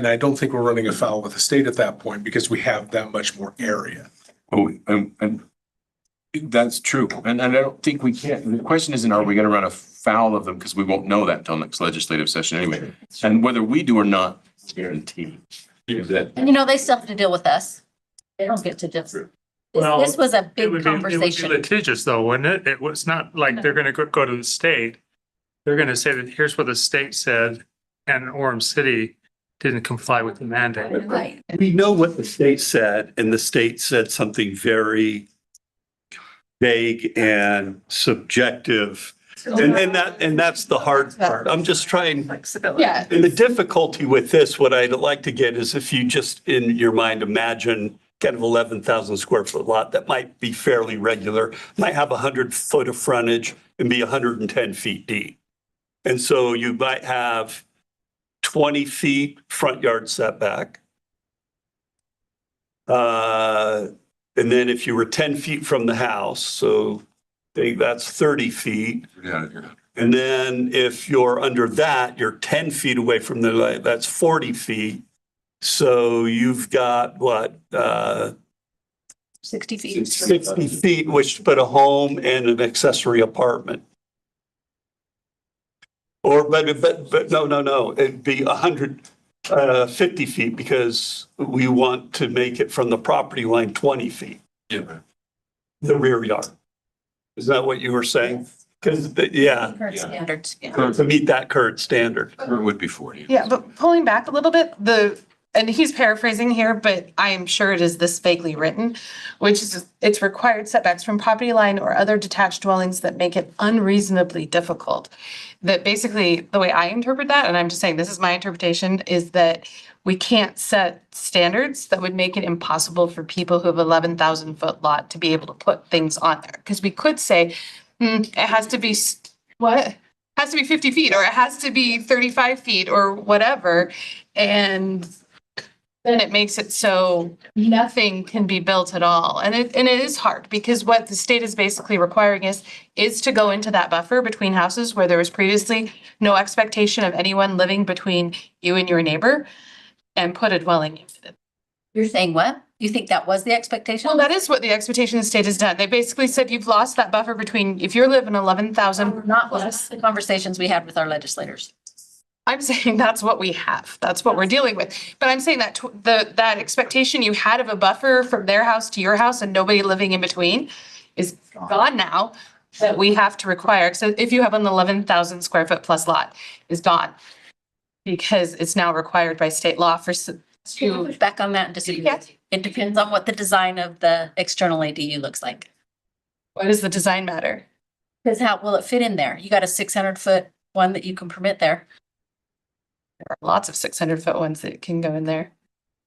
I don't think we're running afoul with the state at that point because we have that much more area. Oh, and that's true. And I don't think we can. The question isn't, are we going to run afoul of them? Because we won't know that until next legislative session anyway. And whether we do or not, guaranteed. That And they still have to deal with us. They don't get to just, this was a it big would be conversation. litigious though, wouldn't it? It was not like they're gonna go to the state. They're gonna say that here's what the state said and Orem City didn't comply with the mandate. Right. We know what the state said, and the state said something very vague and subjective. And that's the hard part. I'm just trying. Flexibility. Yeah. And the difficulty with this, what I'd like to get is if you just in your mind imagine kind of 11,000 square foot lot that might be fairly regular, might have 100 foot of frontage and be 110 feet deep. And so you might have 20 feet front yard setback. And then if you were 10 feet from the house, so that's 30 feet. And then if you're under that, you're 10 feet away from the light, that's 40 feet. So you've got what, 60 feet. 60 feet, which put a home and an accessory apartment. Or, but no, it'd be 100, 50 feet because we want to make it from the property line 20 feet, Yeah. the rear yard. Is that what you were saying? Because, yeah, Current standards. to meet that current standard. It would be 40. Yeah, but pulling back a little bit, and he's paraphrasing here, but I am sure it is this vaguely written, which is, it's required setbacks from property line or other detached dwellings that make it unreasonably difficult. That basically, the way I interpret that, and I'm just saying this is my interpretation, is that we can't set standards that would make it impossible for people who have 11,000-foot lot to be able to put things on there. Because we could say, it has to be, what? Has to be 50 feet, or it has to be 35 feet, or whatever. And then it makes it so nothing can be built at all. And it is hard, because what the state is basically requiring is to go into that buffer between houses where there was previously no expectation of anyone living between you and your neighbor, and put a dwelling unit. You're saying what? You think that was the expectation? Well, that is what the expectation of the state has done. They basically said you've lost that buffer between, if you're living 11,000. Not less the conversations we had with our legislators. I'm saying that's what we have. That's what we're dealing with. But I'm saying that that expectation you had of a buffer from their house to your house and nobody living in between is gone now, that we have to require. So if you have an 11,000 square foot plus lot, is gone. Because it's now required by state law for Can we push back on that and disagree Yeah. with you? It depends on what the design of the external ADU looks like. what does the design matter? Because how will it fit in there? You got a 600-foot one that you can permit there There are lots of 600-foot ones that can go in there.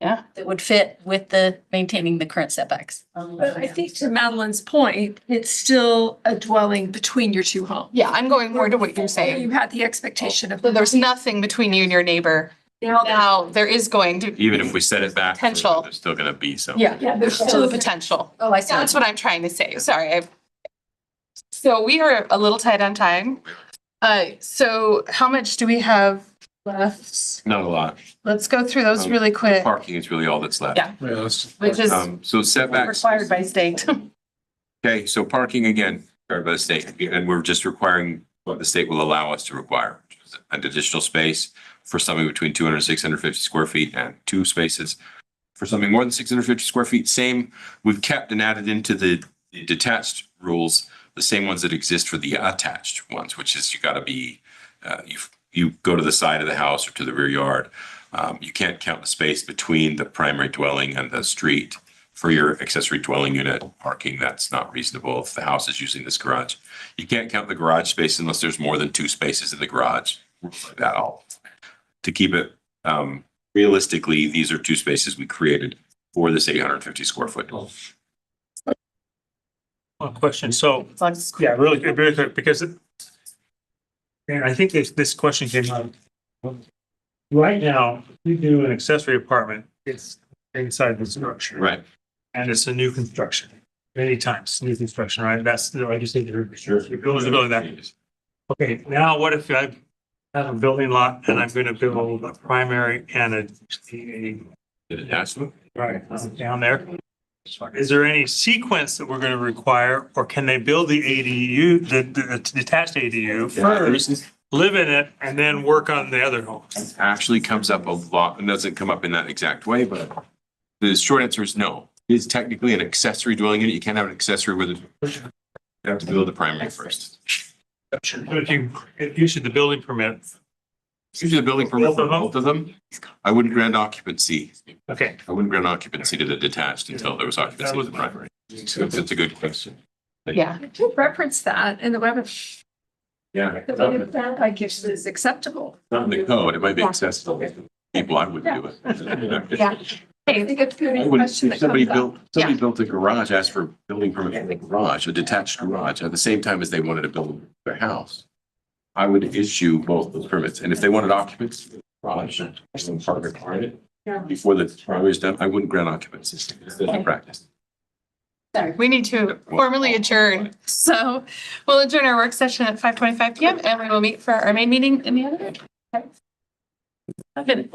Yeah. that would fit with the maintaining the current setbacks. But I think to Madeline's point, it's still a dwelling between your two homes. Yeah, I'm going more to what you're You saying. had the expectation of. So there's nothing between you and your neighbor. Now there is going to. Even if we set it back, Potential. there's still gonna be some. Yeah, there's still a potential. Oh, I see. That's what I'm trying to say. Sorry. So we are a little tight on time. So how much do we have left? Not a lot. Let's go through those really quick, Parking is really all that's left. Yeah. Yes. which is So setbacks. required by state. Okay, so parking again, required by the state, and we're just requiring what the state will allow us to require. Which is an additional space for something between 200 and 650 square feet, and 2 spaces for something more than 650 square feet. Same, we've kept and added into the detached rules, the same ones that exist for the attached ones, which is you gotta be, you go to the side of the house or to the rear yard. You can't count the space between the primary dwelling and the street. For your accessory dwelling unit parking, that's not reasonable if the house is using this garage. You can't count the garage space unless there's more than 2 spaces in the garage. That all. To keep it, realistically, these are 2 spaces we created for this 850 square foot. One question. So, As long as it's- yeah, really quick, because and I think this question came up. Right now, if you do an accessory apartment, it's inside the structure. Right. And it's a new construction. Many times, new construction, right? That's, like you said, you're building the building that. Okay, now what if I have a building lot and I'm gonna build a primary and a The detached one? right, down there? Is there any sequence that we're gonna require, or can they build the ADU, the detached ADU first, live in it, and then work on the other homes? Actually comes up a lot, and doesn't come up in that exact way, but the short answer is no. It's technically an accessory dwelling unit. You can't have an accessory with it. You have to build the primary first. But if you issued the building permit, Usually the building permit for Both of them? both of them, I wouldn't grant occupancy. okay. I wouldn't grant occupancy to the detached until there was occupancy That to was the primary. So it's a good question. Yeah. To reference that in the web, Yeah. the way that I guess is acceptable. Not in the code, it might be accessible. People, I wouldn't do it. Yeah. I think it's a I good wouldn't, question if that somebody comes up. built a garage, asked for a building permit for the garage, a detached garage, at the same time as they wanted to build their house. I would issue both those permits, and if they wanted occupancy, garage, or some part required it, before the primary is done, I wouldn't grant occupancy. It's the practice. We need to formally adjourn. So we'll adjourn our work session at 5:25 PM, and we will meet for our main meeting in the other room. Okay. Okay.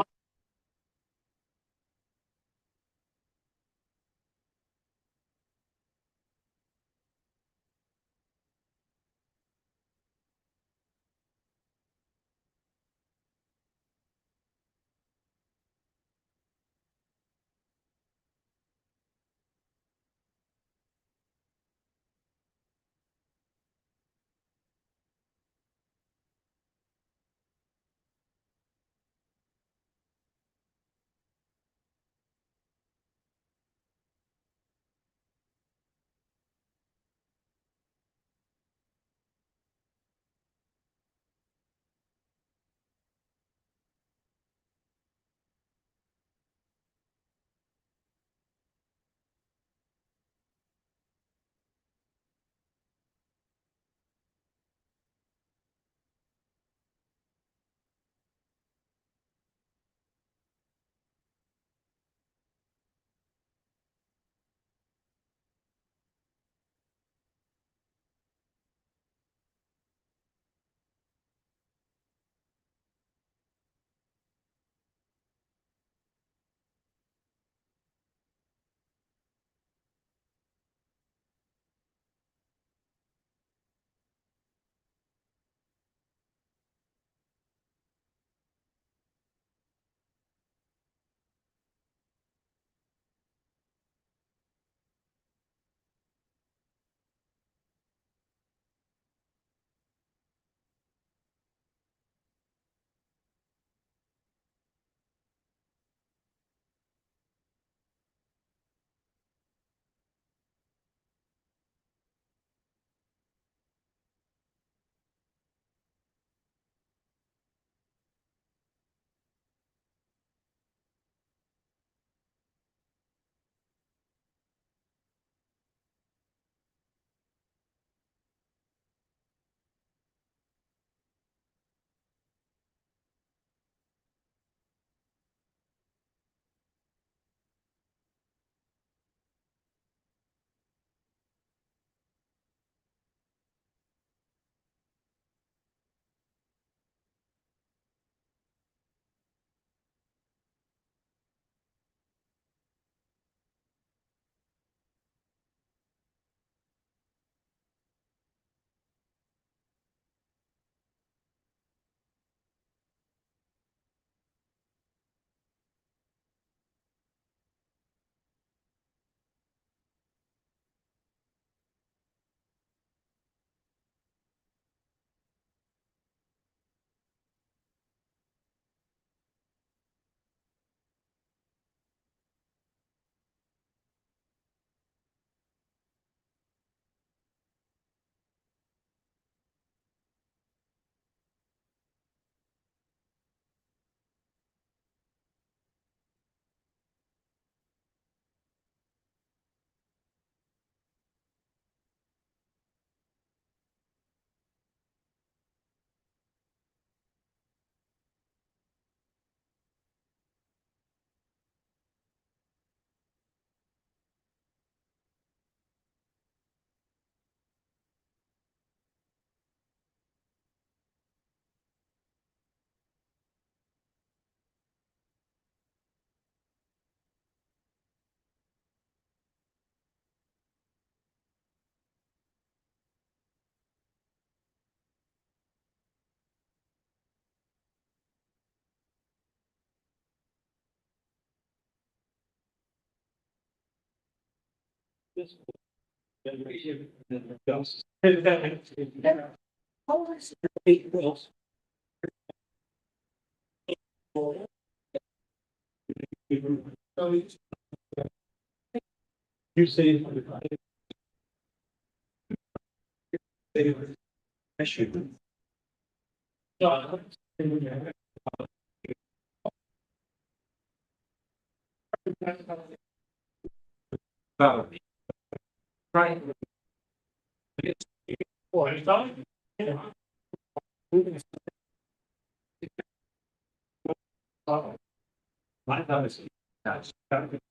You say.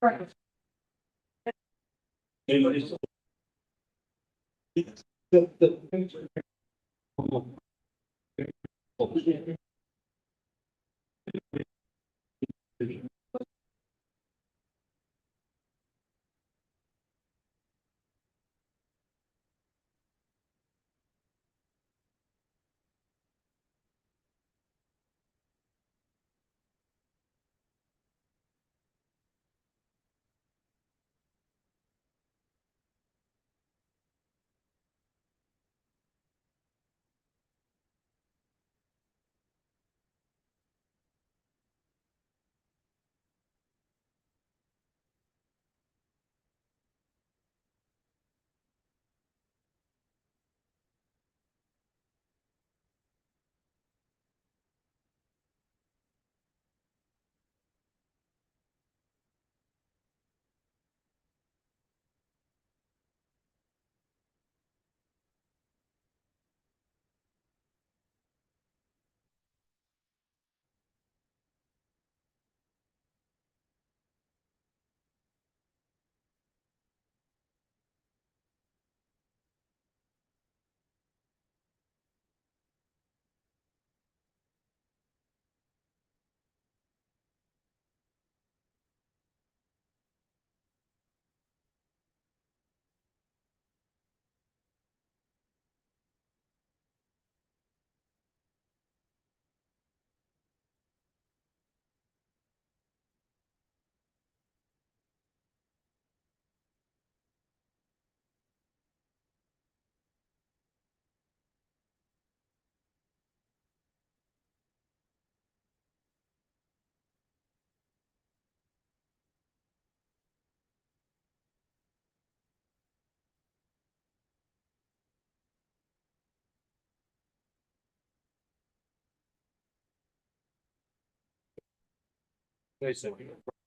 Right.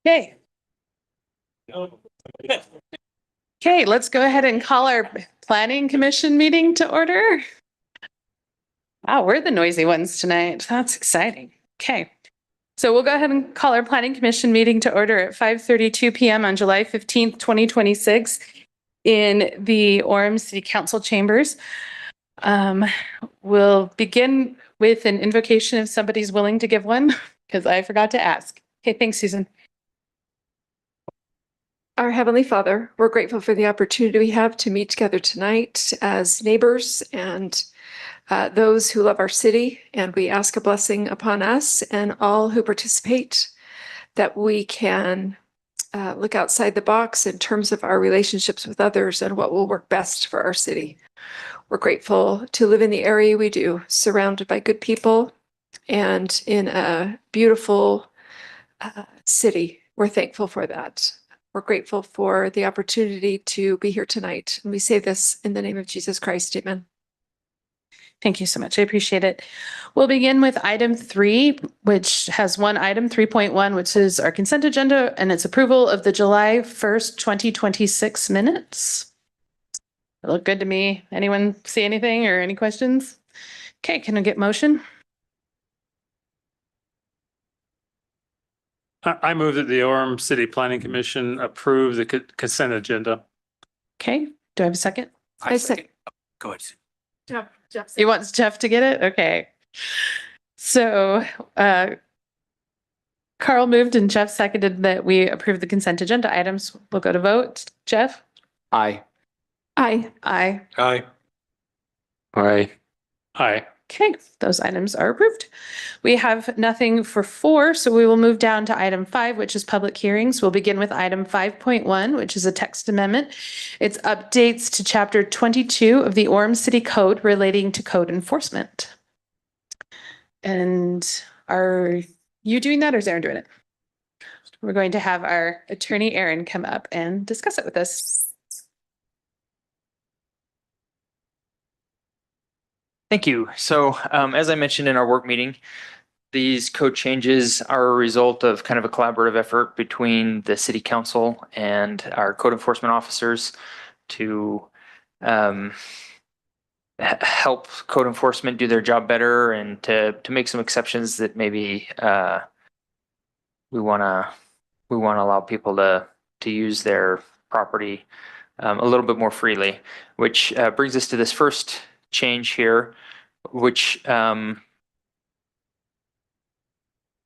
Okay. Okay, let's go ahead and call our planning commission meeting to order. Wow, we're the noisy ones tonight. That's exciting. Okay. So we'll go ahead and call our planning commission meeting to order at 5:32 PM on July 15th, 2026 in the Orem City Council chambers. We'll begin with an invocation if somebody's willing to give one, because I forgot to ask. Okay, thanks, Susan. Our Heavenly Father, we're grateful for the opportunity we have to meet together tonight as neighbors and those who love our city. And we ask a blessing upon us and all who participate, that we can look outside the box in terms of our relationships with others and what will work best for our city. We're grateful to live in the area we do, surrounded by good people and in a beautiful city. We're thankful for that. We're grateful for the opportunity to be here tonight. And we say this in the name of Jesus Christ. Amen. Thank you so much. I appreciate it. We'll begin with item 3, which has one item, 3.1, which is our consent agenda and its approval of the July 1st, 2026 minutes. They look good to me. Anyone see anything or any questions? Okay, can I get motion? I move that the Orem City Planning Commission approve the consent agenda. Okay, do I have a second? I second. Go ahead. Jeff. You want Jeff to get it? Okay. So, Carl moved and Jeff seconded that we approve the consent agenda items. We'll go to vote. Jeff? Aye. Aye. Aye. Aye. Aye. Aye. Okay, those items are approved. We have nothing for 4, so we will move down to item 5, which is public hearings. We'll begin with item 5.1, which is a text amendment. It's updates to chapter 22 of the Orem City Code relating to code enforcement. And are you doing that or is Aaron doing it? We're going to have our attorney Aaron come up and discuss it with us. Thank you. So as I mentioned in our work meeting, these code changes are a result of kind of a collaborative effort between the city council and our code enforcement officers to help code enforcement do their job better and to make some exceptions that maybe we want to allow people to use their property a little bit more freely, which brings us to this first change here, which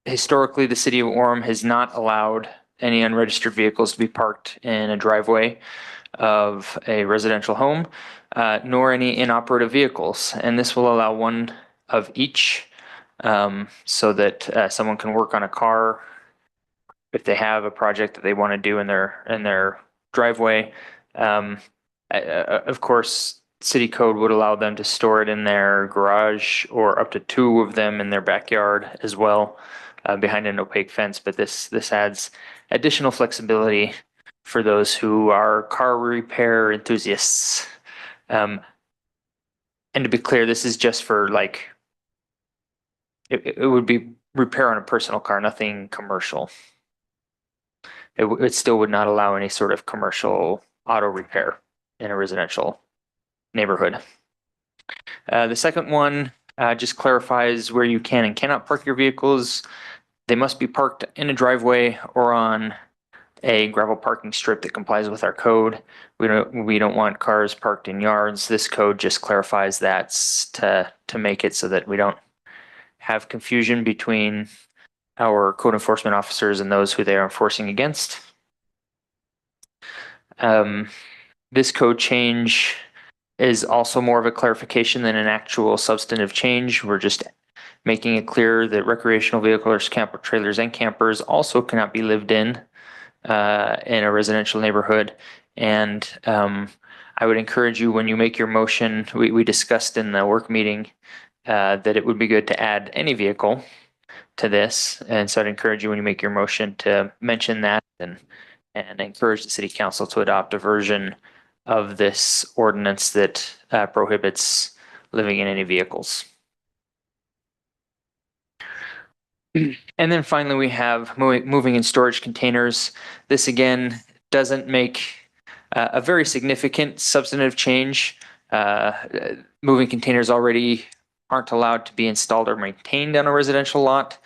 historically the city of Orem has not allowed any unregistered vehicles to be parked in a driveway of a residential home, nor any inoperative vehicles. And this will allow one of each so that someone can work on a car if they have a project that they want to do in their driveway. Of course, city code would allow them to store it in their garage or up to 2 of them in their backyard as well, behind an opaque fence. But this adds additional flexibility for those who are car repair enthusiasts. And to be clear, this is just for like, it would be repair on a personal car, nothing commercial. It still would not allow any sort of commercial auto repair in a residential neighborhood. The second one just clarifies where you can and cannot park your vehicles. They must be parked in a driveway or on a gravel parking strip that complies with our code. We don't want cars parked in yards. This code just clarifies that to make it so that we don't have confusion between our code enforcement officers and those who they are enforcing against. This code change is also more of a clarification than an actual substantive change. We're just making it clear that recreational vehicles, camper trailers, and campers also cannot be lived in a residential neighborhood. And I would encourage you, when you make your motion, we discussed in the work meeting that it would be good to add any vehicle to this. And so I'd encourage you, when you make your motion, to mention that and encourage the city council to adopt a version of this ordinance that prohibits living in any vehicles. And then finally, we have moving in storage containers. This again doesn't make a very significant substantive change. Moving containers already aren't allowed to be installed or maintained on a residential lot.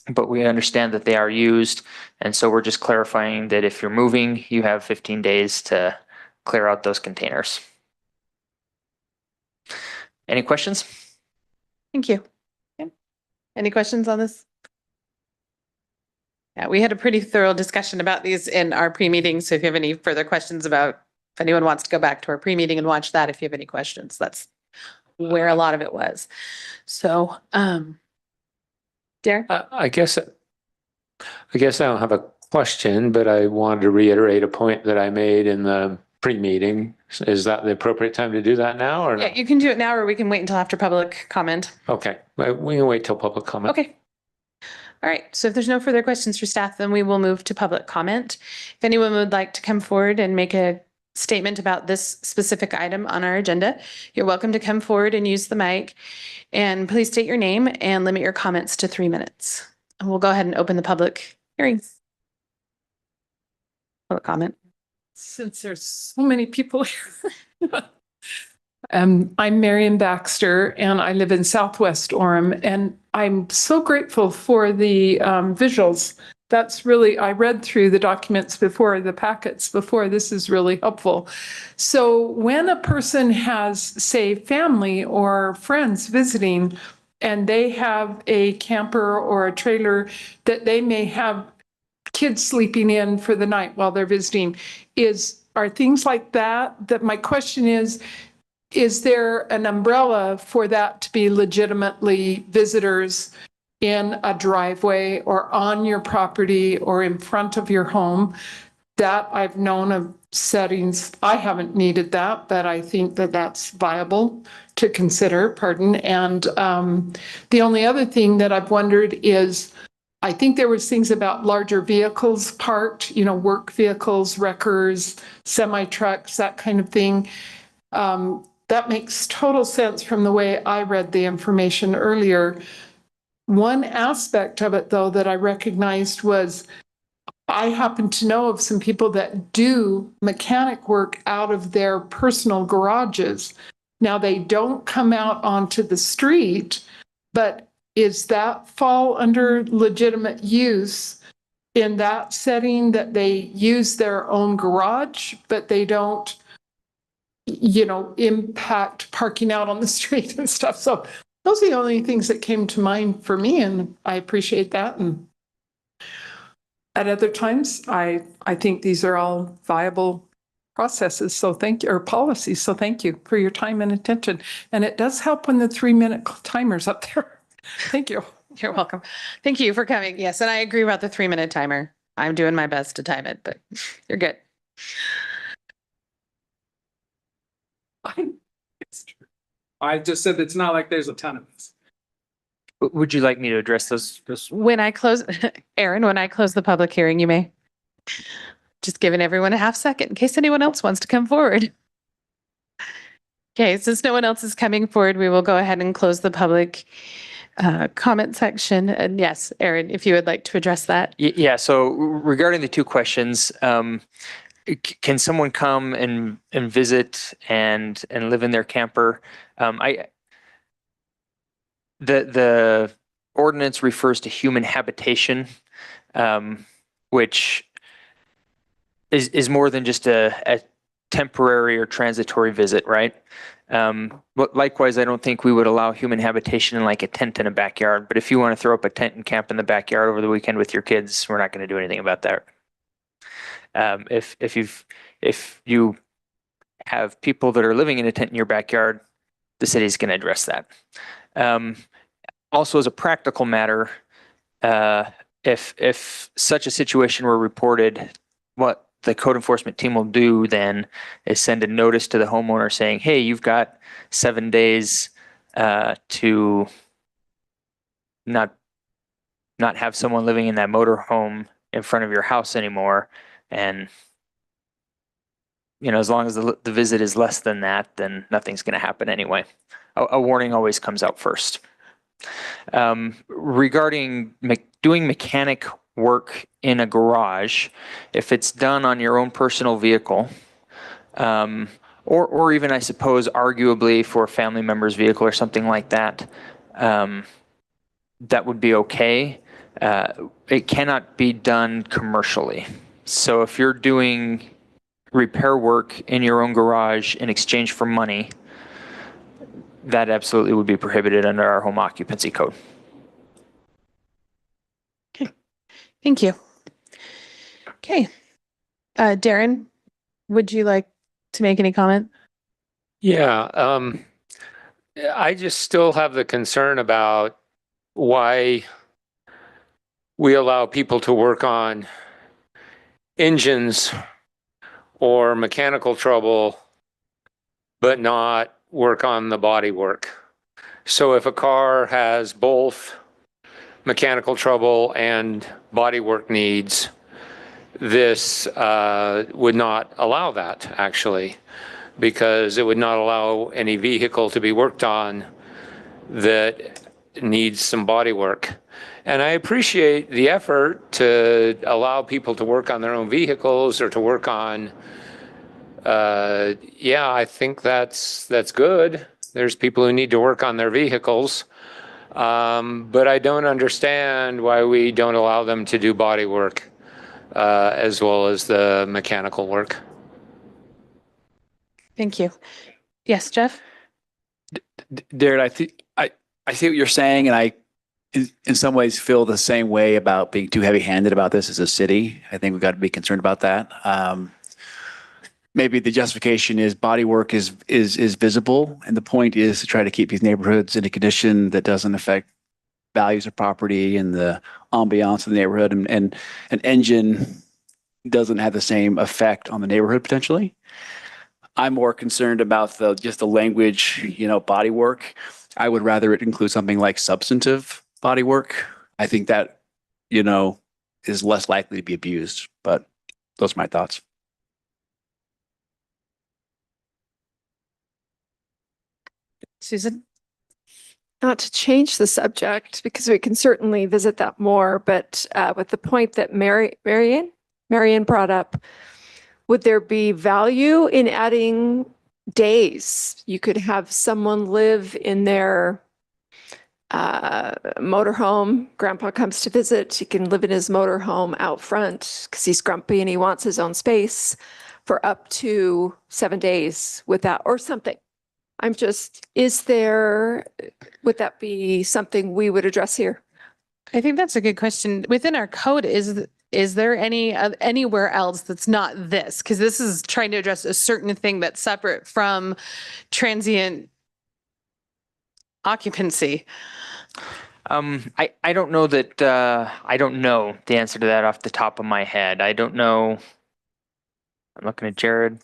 But we understand that they are used. And so we're just clarifying that if you're moving, you have 15 days to clear out those containers. Any questions? Thank you. Any questions on this? Yeah, we had a pretty thorough discussion about these in our pre-meeting. So if you have any further questions about, if anyone wants to go back to our pre-meeting and watch that, if you have any questions, that's where a lot of it was. So, Derek? I guess I don't have a question, but I wanted to reiterate a point that I made in the pre-meeting. Is that the appropriate time to do that now or? Yeah, you can do it now, or we can wait until after public comment. Okay, we can wait till public comment. Okay. All right. So if there's no further questions for staff, then we will move to public comment. If anyone would like to come forward and make a statement about this specific item on our agenda, you're welcome to come forward and use the mic. And please state your name and limit your comments to 3 minutes. And we'll go ahead and open the public hearing. Public comment. Since there's so many people here. I'm Marion Baxter and I live in Southwest Orem, and I'm so grateful for the visuals. That's really, I read through the documents before, the packets before. This is really helpful. So when a person has, say, family or friends visiting, and they have a camper or a trailer that they may have kids sleeping in for the night while they're visiting, are things like that my question is, is there an umbrella for that to be legitimately visitors in a driveway or on your property or in front of your home? That I've known of settings, I haven't needed that, but I think that that's viable to consider, pardon. And the only other thing that I've wondered is, I think there was things about larger vehicles parked, work vehicles, wreckers, semi-trucks, that kind of thing. That makes total sense from the way I read the information earlier. One aspect of it, though, that I recognized was I happen to know of some people that do mechanic work out of their personal garages. Now, they don't come out onto the street, but is that fall under legitimate use in that setting, that they use their own garage, but they don't, impact parking out on the street and stuff? So those are the only things that came to mind for me, and I appreciate that. And at other times, I think these are all viable processes. So thank you, or policies. So thank you for your time and attention. And it does help when the 3-minute timer's up there. Thank you. You're welcome. Thank you for coming. Yes, and I agree about the 3-minute timer. I'm doing my best to time it, but you're good. I just said it's not like there's a ton of us. Would you like me to address those? When I close, Aaron, when I close the public hearing, you may. Just giving everyone a half second in case anyone else wants to come forward. Okay, since no one else is coming forward, we will go ahead and close the public comment section. And yes, Aaron, if you would like to address that. Yeah, so regarding the two questions, can someone come and visit and live in their camper? The ordinance refers to human habitation, which is more than just a temporary or transitory visit, right? But likewise, I don't think we would allow human habitation in like a tent in a backyard. But if you want to throw up a tent and camp in the backyard over the weekend with your kids, we're not going to do anything about that. If you have people that are living in a tent in your backyard, the city's going to address that. Also, as a practical matter, if such a situation were reported, what the code enforcement team will do then is send a notice to the homeowner saying, hey, you've got 7 days to not have someone living in that motorhome in front of your house anymore. And as long as the visit is less than that, then nothing's going to happen anyway. A warning always comes out first. Regarding doing mechanic work in a garage, if it's done on your own personal vehicle, or even, I suppose, arguably for a family member's vehicle or something like that, that would be okay. It cannot be done commercially. So if you're doing repair work in your own garage in exchange for money, that absolutely would be prohibited under our home occupancy code. Okay, thank you. Okay, Darren, would you like to make any comment? Yeah, I just still have the concern about why we allow people to work on engines or mechanical trouble, but not work on the body work. So if a car has both mechanical trouble and body work needs, this would not allow that, actually, because it would not allow any vehicle to be worked on that needs some body work. And I appreciate the effort to allow people to work on their own vehicles or to work on, yeah, I think that's good. There's people who need to work on their vehicles. But I don't understand why we don't allow them to do body work as well as the mechanical work. Thank you. Yes, Jeff? Darren, I see what you're saying, and I, in some ways, feel the same way about being too heavy-handed about this as a city. I think we've got to be concerned about that. maybe the justification is body work is visible, and the point is to try to keep these neighborhoods in a condition that doesn't affect values of property and the ambiance of the neighborhood, and an engine doesn't have the same effect on the neighborhood potentially. I'm more concerned about just the language, body work. I would rather it include something like substantive body work. I think that, is less likely to be abused, but those are my thoughts. Susan? Not to change the subject, because we can certainly visit that more, but with the point that Marion brought up, would there be value in adding days? You could have someone live in their motorhome. Grandpa comes to visit. He can live in his motorhome out front because he's grumpy and he wants his own space for up to 7 days with that or something. Would that be something we would address here? I think that's a good question. Within our code, is there anywhere else that's not this? Because this is trying to address a certain thing that's separate from transient occupancy. I don't know that, I don't know the answer to that off the top of my head. I don't know. I'm looking at Jared,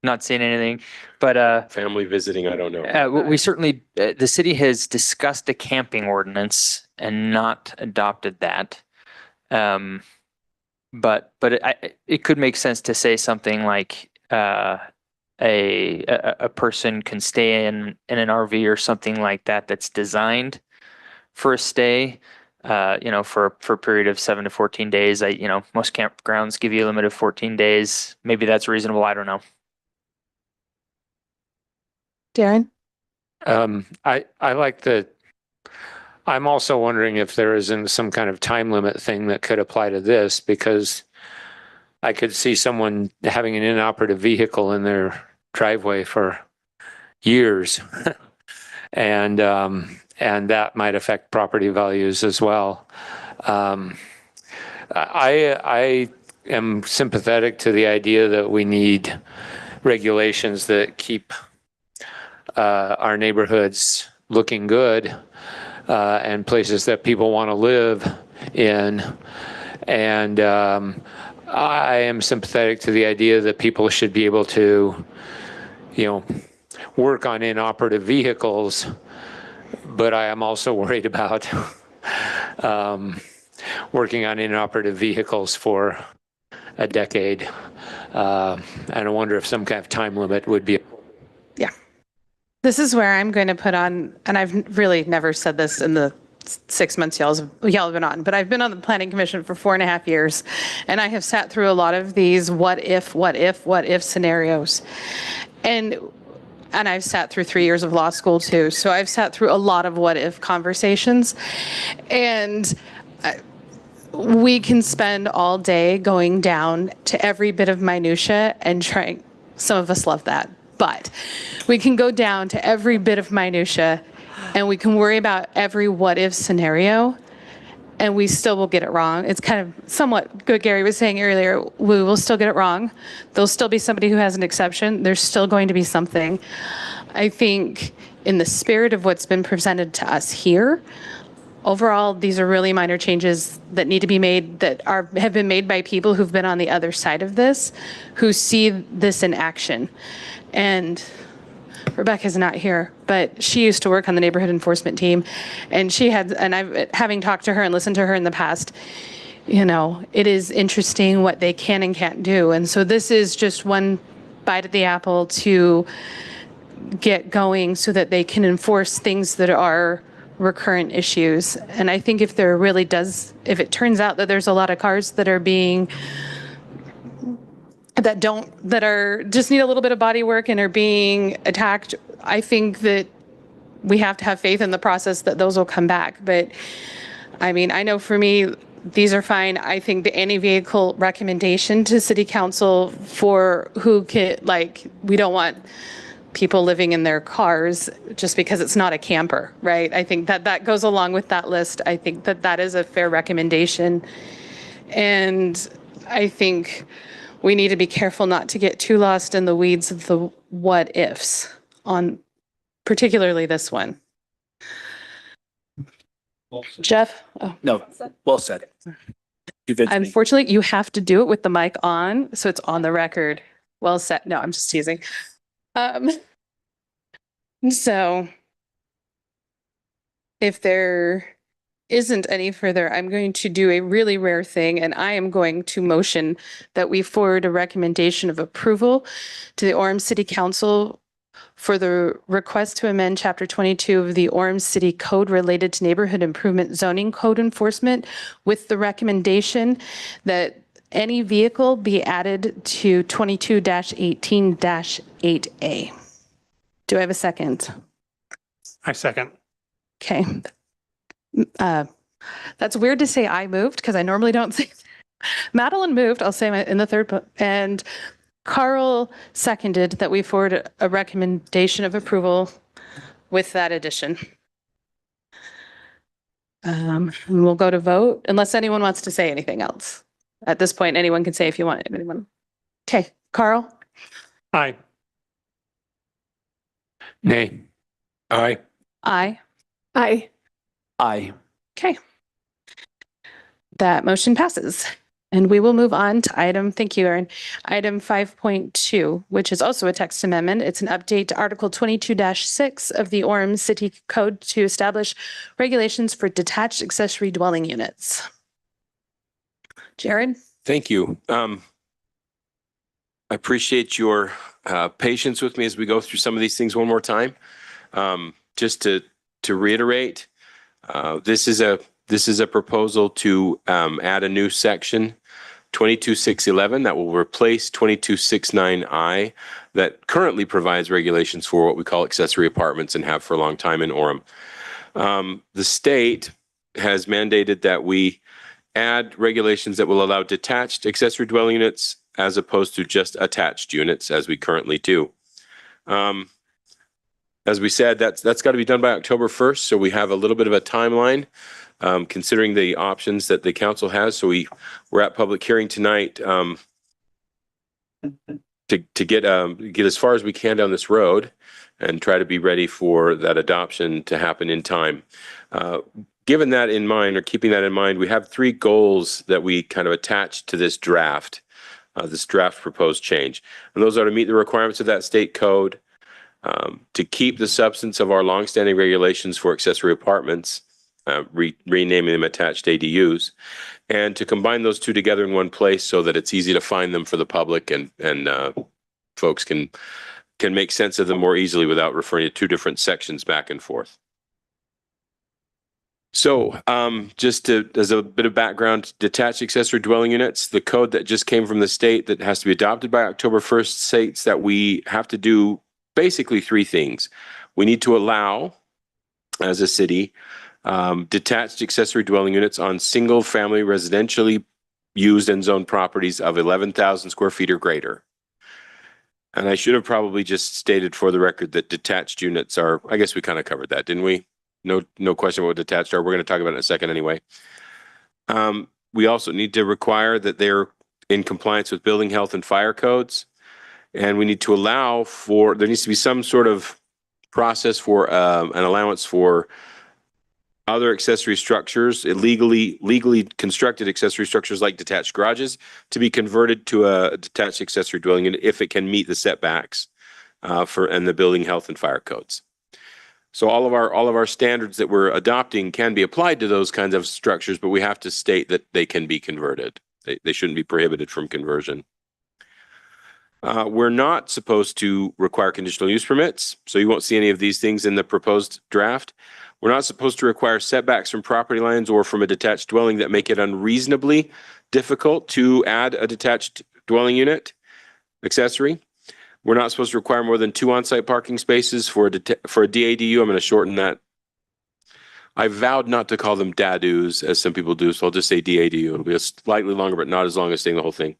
not saying anything, but, Family visiting, I don't know. we certainly, the city has discussed a camping ordinance and not adopted that. But it could make sense to say something like, a person can stay in an RV or something like that that's designed for a stay, for a period of 7 to 14 days. Most campgrounds give you a limit of 14 days. Maybe that's reasonable. I don't know. Darren? I like I'm also wondering if there isn't some kind of time limit thing that could apply to this, because I could see someone having an inoperative vehicle in their driveway for years. And that might affect property values as well. I am sympathetic to the idea that we need regulations that keep our neighborhoods looking good, and places that people want to live in. And I am sympathetic to the idea that people should be able to, work on inoperative vehicles. But I am also worried about working on inoperative vehicles for a decade. And I wonder if some kind of time limit would be. Yeah. This is where I'm going to put on, and I've really never said this in the 6 months y'all have been on, but I've been on the planning commission for 4.5 years, and I have sat through a lot of these what if scenarios. And I've sat through 3 years of law school too. So I've sat through a lot of what if conversations, and we can spend all day going down to every bit of minutia and trying. Some of us love that, but we can go down to every bit of minutia and we can worry about every what if scenario, and we still will get it wrong. It's kind of somewhat good. Gary was saying earlier, we will still get it wrong. There'll still be somebody who has an exception. There's still going to be something. I think in the spirit of what's been presented to us here, overall, these are really minor changes that need to be made, that have been made by people who've been on the other side of this, who see this in action. And Rebecca's not here, but she used to work on the neighborhood enforcement team, and having talked to her and listened to her in the past, it is interesting what they can and can't do. And so this is just one bite at the apple to get going so that they can enforce things that are recurrent issues. And I think if it turns out that there's a lot of cars that are just need a little bit of body work and are being attacked, I think that we have to have faith in the process that those will come back. But I know for me, these are fine. I think the anti-vehicle recommendation to city council for we don't want people living in their cars just because it's not a camper, right? I think that goes along with that list. I think that is a fair recommendation. And I think we need to be careful not to get too lost in the weeds of the what ifs on particularly this one. Jeff? Oh, No, well said. Convinced me. unfortunately, you have to do it with the mic on, so it's on the record. Well said. No, I'm just teasing. So if there isn't any further, I'm going to do a really rare thing, and I am going to motion that we forward a recommendation of approval to the Orem City Council for the request to amend Chapter 22 of the Orem City Code related to neighborhood improvement zoning code enforcement, with the recommendation that any vehicle be added to 22-18-8A. Do I have a second? I second. Okay. That's weird to say I moved because I normally don't say. Madeline moved, I'll say in the third, and Carl seconded that we forward a recommendation of approval with that addition. And we'll go to vote unless anyone wants to say anything else. At this point, anyone can say if you want anyone. Okay, Carl? Aye. Nay. Aye. Aye. Aye. Aye. Okay. That motion passes. And we will move on to thank you, Erin, item 5.2, which is also a text amendment. It's an update to Article 22-6 of the Orem City Code to establish regulations for detached accessory dwelling units. Jared? Thank you. I appreciate your patience with me as we go through some of these things one more time. Just to reiterate, this is a proposal to add a new section, 22.6.11, that will replace 22.6.9I, that currently provides regulations for what we call accessory apartments and have for a long time in Orem. The state has mandated that we add regulations that will allow detached accessory dwelling units as opposed to just attached units as we currently do. As we said, that's got to be done by October 1st. So we have a little bit of a timeline considering the options that the council has. So we're at public hearing tonight to get as far as we can down this road and try to be ready for that adoption to happen in time. Given that in mind, or keeping that in mind, we have three goals that we kind of attach to this draft proposed change. And those are to meet the requirements of that state code, to keep the substance of our longstanding regulations for accessory apartments, renaming them attached ADUs, and to combine those two together in one place so that it's easy to find them for the public and folks can make sense of them more easily without referring to two different sections back and forth. So as a bit of background, detached accessory dwelling units, the code that just came from the state that has to be adopted by October 1st states that we have to do basically three things. We need to allow, as a city, detached accessory dwelling units on single family residentially used and zoned properties of 11,000 square feet or greater. And I should have probably just stated for the record that detached units are, I guess we kind of covered that, didn't we? No question what detached are. We're going to talk about it in a second anyway. We also need to require that they're in compliance with building health and fire codes. And we need to allow for, there needs to be some sort of process for an allowance for other accessory structures, legally constructed accessory structures like detached garages, to be converted to a detached accessory dwelling unit if it can meet the setbacks and the building health and fire codes. So all of our standards that we're adopting can be applied to those kinds of structures, but we have to state that they can be converted. They shouldn't be prohibited from conversion. We're not supposed to require conditional use permits, so you won't see any of these things in the proposed draft. We're not supposed to require setbacks from property lines or from a detached dwelling that make it unreasonably difficult to add a detached dwelling unit accessory. We're not supposed to require more than 2 on-site parking spaces for a DADU. I'm going to shorten that. I vowed not to call them DADUs, as some people do, so I'll just say DADU. It'll be slightly longer, but not as long as saying the whole thing.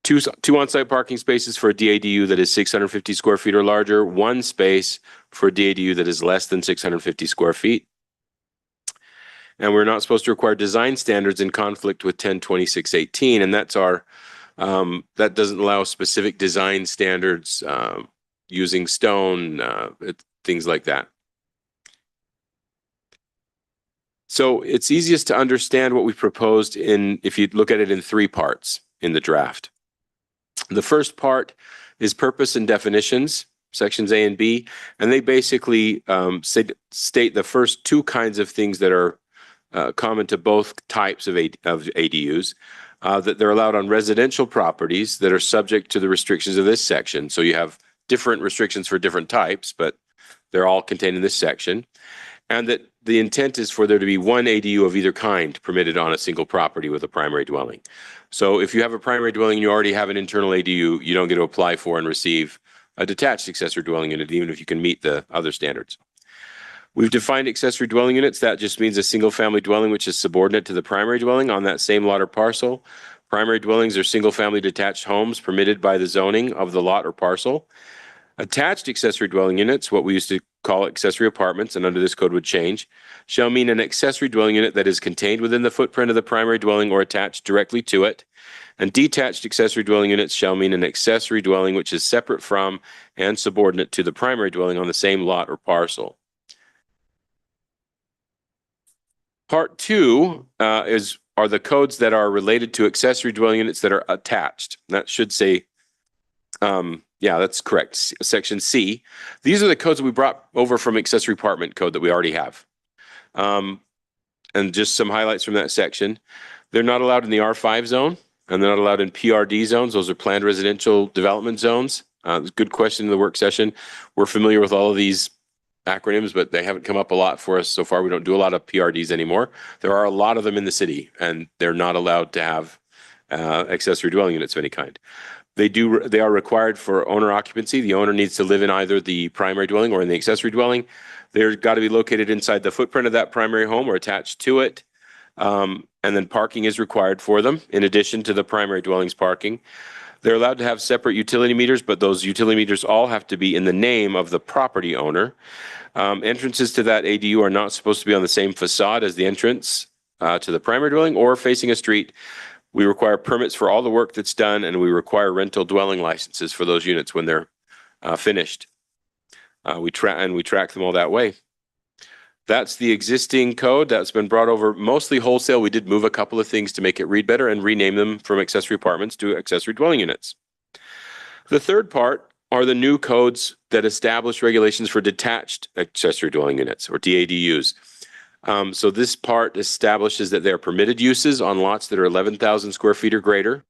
Two on-site parking spaces for a DADU that is 650 square feet or larger. 1 space for a DADU that is less than 650 square feet. And we're not supposed to require design standards in conflict with 102618, and that's our That doesn't allow specific design standards, using stone, things like that. So it's easiest to understand what we proposed if you look at it in 3 parts in the draft. The first part is purpose and definitions, sections A and B, and they basically state the first 2 kinds of things that are common to both types of ADUs, that they're allowed on residential properties that are subject to the restrictions of this section. So you have different restrictions for different types, but they're all contained in this section. And that the intent is for there to be 1 ADU of either kind permitted on a single property with a primary dwelling. So if you have a primary dwelling and you already have an internal ADU, you don't get to apply for and receive a detached accessory dwelling unit, even if you can meet the other standards. We've defined accessory dwelling units. That just means a single family dwelling which is subordinate to the primary dwelling on that same lot or parcel. Primary dwellings are single family detached homes permitted by the zoning of the lot or parcel. Attached accessory dwelling units, what we used to call accessory apartments, and under this code would change, shall mean an accessory dwelling unit that is contained within the footprint of the primary dwelling or attached directly to it. And detached accessory dwelling units shall mean an accessory dwelling which is separate from and subordinate to the primary dwelling on the same lot or parcel. Part 2 are the codes that are related to accessory dwelling units that are attached. That should say, yeah, that's correct. Section C. These are the codes that we brought over from accessory apartment code that we already have. And just some highlights from that section. They're not allowed in the R5 zone, and they're not allowed in PRD zones. Those are planned residential development zones. Good question in the work session. We're familiar with all of these acronyms, but they haven't come up a lot for us so far. We don't do a lot of PRDs anymore. There are a lot of them in the city, and they're not allowed to have accessory dwelling units of any kind. They are required for owner occupancy. The owner needs to live in either the primary dwelling or in the accessory dwelling. They're got to be located inside the footprint of that primary home or attached to it. And then parking is required for them in addition to the primary dwelling's parking. They're allowed to have separate utility meters, but those utility meters all have to be in the name of the property owner. Entrances to that ADU are not supposed to be on the same facade as the entrance to the primary dwelling or facing a street. We require permits for all the work that's done, and we require rental dwelling licenses for those units when they're finished. We track them all that way. That's the existing code that's been brought over mostly wholesale. We did move a couple of things to make it read better and rename them from accessory apartments to accessory dwelling units. The third part are the new codes that establish regulations for detached accessory dwelling units, or DADUs. So this part establishes that they're permitted uses on lots that are 11,000 square feet or greater.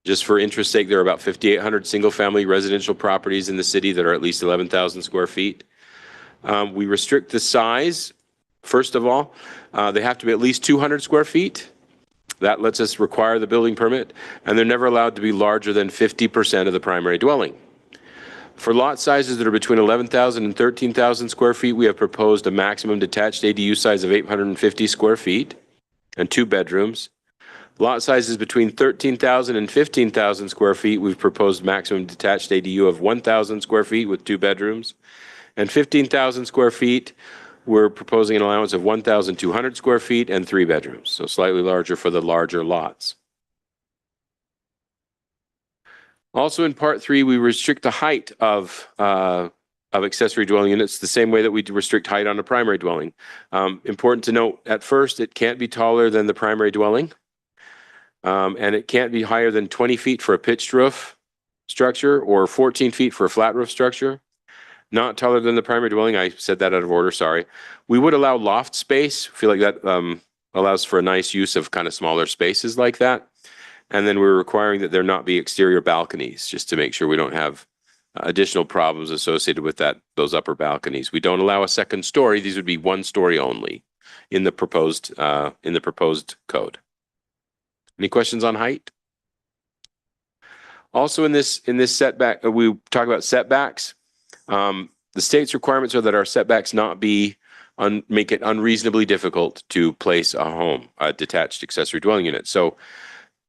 Just for interest's sake, there are about 5,800 single-family residential properties in the city that are at least 11,000 square feet. We restrict the size. First of all, they have to be at least 200 square feet. That lets us require the building permit, and they're never allowed to be larger than 50% of the primary dwelling. For lot sizes that are between 11,000 and 13,000 square feet, we have proposed a maximum detached ADU size of 850 square feet and 2 bedrooms. Lot sizes between 13,000 and 15,000 square feet, we've proposed maximum detached ADU of 1,000 square feet with 2 bedrooms. And 15,000 square feet, we're proposing an allowance of 1,200 square feet and 3 bedrooms, so slightly larger for the larger lots. Also in part 3, we restrict the height of accessory dwelling units the same way that we restrict height on a primary dwelling. Important to note, at first, it can't be taller than the primary dwelling, and it can't be higher than 20 feet for a pitched roof structure or 14 feet for a flat roof structure. Not taller than the primary dwelling. I said that out of order, sorry. We would allow loft space. I feel like that allows for a nice use of kind of smaller spaces like that. And then we're requiring that there not be exterior balconies, just to make sure we don't have additional problems associated with those upper balconies. We don't allow a second story. These would be 1 story only in the proposed code. Any questions on height? Also in this setback, we talk about setbacks. The state's requirements are that our setbacks not make it unreasonably difficult to place a detached accessory dwelling unit. So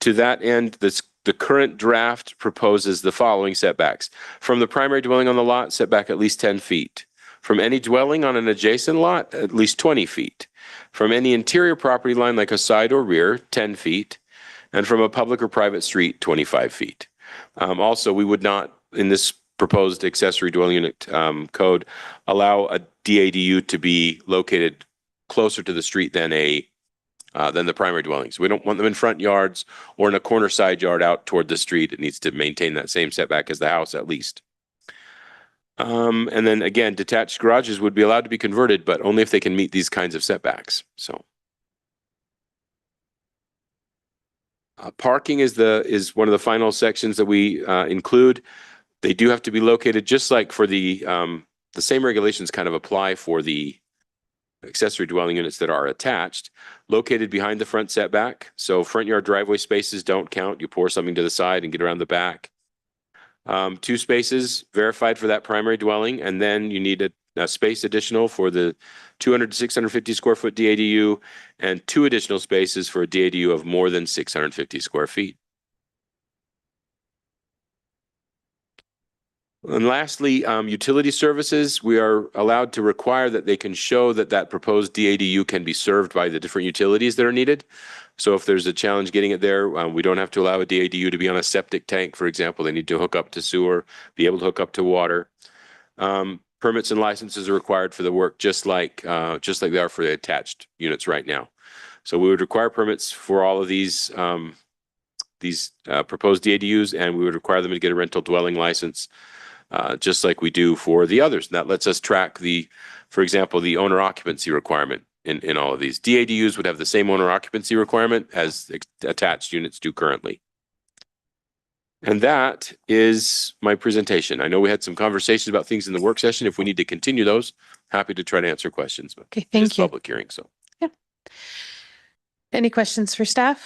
to that end, the current draft proposes the following setbacks. From the primary dwelling on the lot, setback at least 10 feet. From any dwelling on an adjacent lot, at least 20 feet. From any interior property line like a side or rear, 10 feet. And from a public or private street, 25 feet. Also, we would not, in this proposed accessory dwelling unit code, allow a DADU to be located closer to the street than the primary dwellings. We don't want them in front yards or in a corner side yard out toward the street. It needs to maintain that same setback as the house at least. And then again, detached garages would be allowed to be converted, but only if they can meet these kinds of setbacks. So. Parking is one of the final sections that we include. They do have to be located just like for the same regulations kind of apply for the accessory dwelling units that are attached, located behind the front setback. So front yard driveway spaces don't count. You pour something to the side and get around the back. 2 spaces verified for that primary dwelling, and then you need a space additional for the 200 to 650 square foot DADU, and 2 additional spaces for a DADU of more than 650 square feet. And lastly, utility services, we are allowed to require that they can show that proposed DADU can be served by the different utilities that are needed. So if there's a challenge getting it there, we don't have to allow a DADU to be on a septic tank, for example. They need to hook up to sewer, be able to hook up to water. Permits and licenses are required for the work, just like they are for the attached units right now. So we would require permits for all of these proposed DADUs, and we would require them to get a rental dwelling license, just like we do for the others. And that lets us track for example, the owner occupancy requirement in all of these. DADUs would have the same owner occupancy requirement as attached units do currently. And that is my presentation. I know we had some conversations about things in the work session. If we need to continue those, happy to try to answer questions. But Okay, thank you. Public hearing, so. Yeah. Any questions for staff?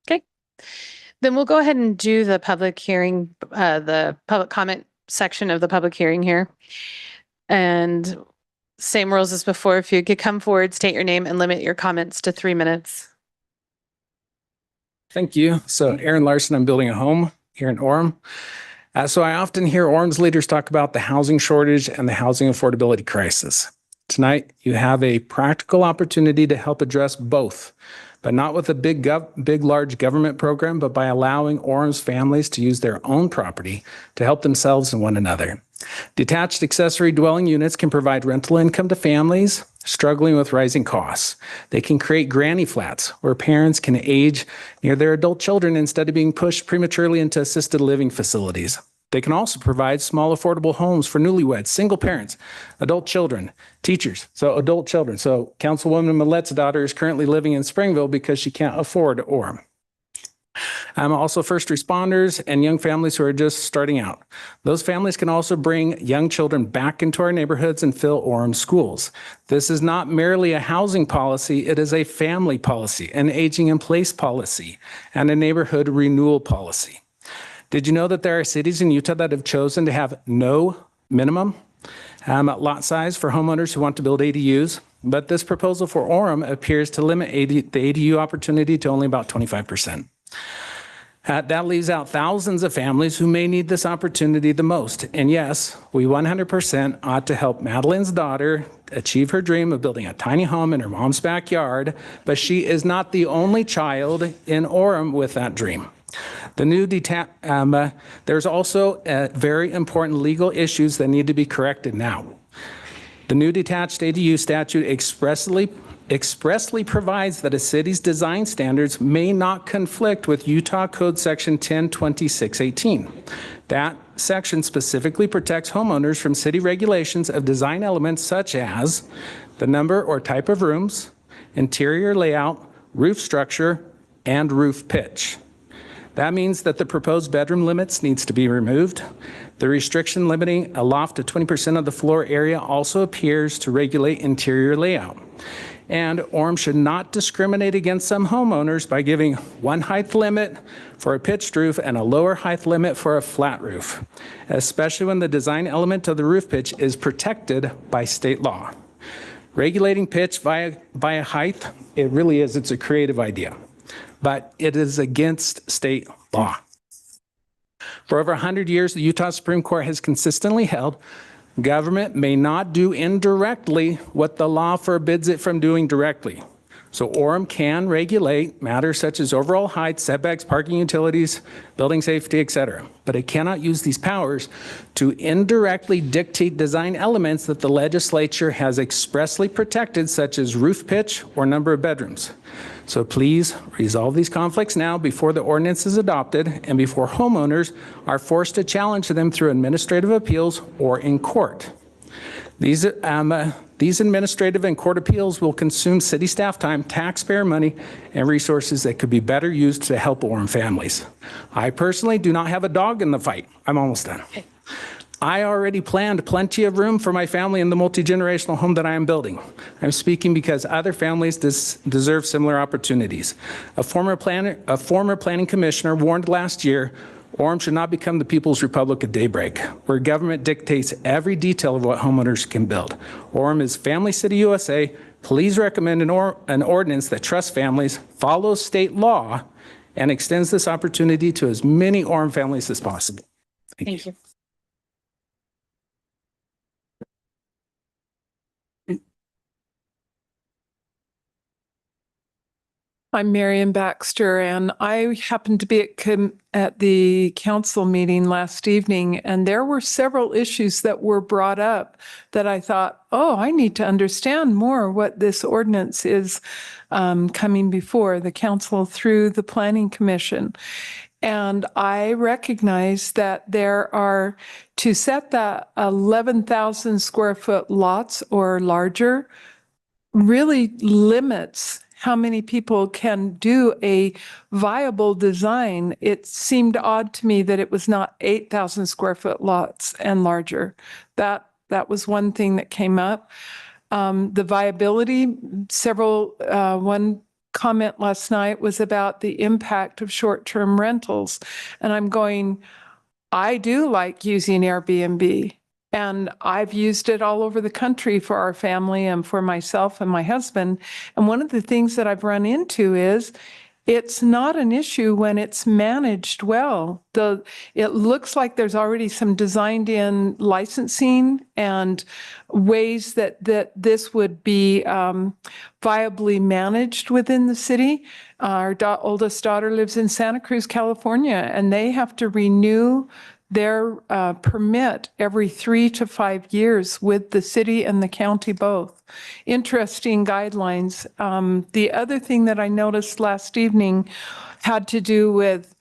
Okay. Then we'll go ahead and do the public hearing, the public comment section of the public hearing here. And same rules as before. If you could come forward, state your name and limit your comments to 3 minutes. Thank you. So Aaron Larson, I'm building a home here in Orem. So I often hear Orem's leaders talk about the housing shortage and the housing affordability crisis. Tonight, you have a practical opportunity to help address both, but not with a big, large government program, but by allowing Orem's families to use their own property to help themselves and one another. Detached accessory dwelling units can provide rental income to families struggling with rising costs. They can create granny flats where parents can age near their adult children instead of being pushed prematurely into assisted living facilities. They can also provide small affordable homes for newlyweds, single parents, adult children, teachers. So adult children. So Councilwoman Millet's daughter is currently living in Springville because she can't afford Orem. Also first responders and young families who are just starting out. Those families can also bring young children back into our neighborhoods and fill Orem schools. This is not merely a housing policy, it is a family policy, an aging in place policy, and a neighborhood renewal policy. Did you know that there are cities in Utah that have chosen to have no minimum lot size for homeowners who want to build ADUs? But this proposal for Orem appears to limit the ADU opportunity to only about 25%. That leaves out thousands of families who may need this opportunity the most. And yes, we 100% ought to help Madeline's daughter achieve her dream of building a tiny home in her mom's backyard, but she is not the only child in Orem with that dream. The new there's also very important legal issues that need to be corrected now. The new detached ADU statute expressly provides that a city's design standards may not conflict with Utah Code Section 102618. That section specifically protects homeowners from city regulations of design elements such as the number or type of rooms, interior layout, roof structure, and roof pitch. That means that the proposed bedroom limits needs to be removed. The restriction limiting a loft to 20% of the floor area also appears to regulate interior layout. And Orem should not discriminate against some homeowners by giving one height limit for a pitched roof and a lower height limit for a flat roof, especially when the design element of the roof pitch is protected by state law. Regulating pitch by height, it's a creative idea, but it is against state law. For over 100 years, the Utah Supreme Court has consistently held Government may not do indirectly what the law forbids it from doing directly. So Orem can regulate matters such as overall height, setbacks, parking utilities, building safety, et cetera. But it cannot use these powers to indirectly dictate design elements that the legislature has expressly protected, such as roof pitch or number of bedrooms. So please resolve these conflicts now before the ordinance is adopted and before homeowners are forced to challenge them through administrative appeals or in court. These administrative and court appeals will consume city staff time, taxpayer money, and resources that could be better used to help Orem families. I personally do not have a dog in the fight. I'm almost done. I already planned plenty of room for my family in the multi-generational home that I am building. I'm speaking because other families deserve similar opportunities. A former planning commissioner warned last year Orem should not become the People's Republic of Daybreak, where government dictates every detail of what homeowners can build. Orem is Family City USA. Please recommend an ordinance that trusts families, follows state law, and extends this opportunity to as many Orem families as possible. Thank you. I'm Marion Baxter, and I happened to be at the council meeting last evening, and there were several issues that were brought up that I thought, oh, I need to understand more what this ordinance is coming before the council through the Planning Commission. And I recognize that there are, to set that 11,000 square foot lots or larger, really limits how many people can do a viable design. It seemed odd to me that it was not 8,000 square foot lots and larger. That was one thing that came up. The viability, one comment last night was about the impact of short-term rentals. And I'm going, I do like using Airbnb. And I've used it all over the country for our family and for myself and my husband. And one of the things that I've run into is it's not an issue when it's managed well. It looks like there's already some designed in licensing and ways that this would be viably managed within the city. Our oldest daughter lives in Santa Cruz, California, and they have to renew their permit every 3 to 5 years with the city and the county both. Interesting guidelines. The other thing that I noticed last evening had to do with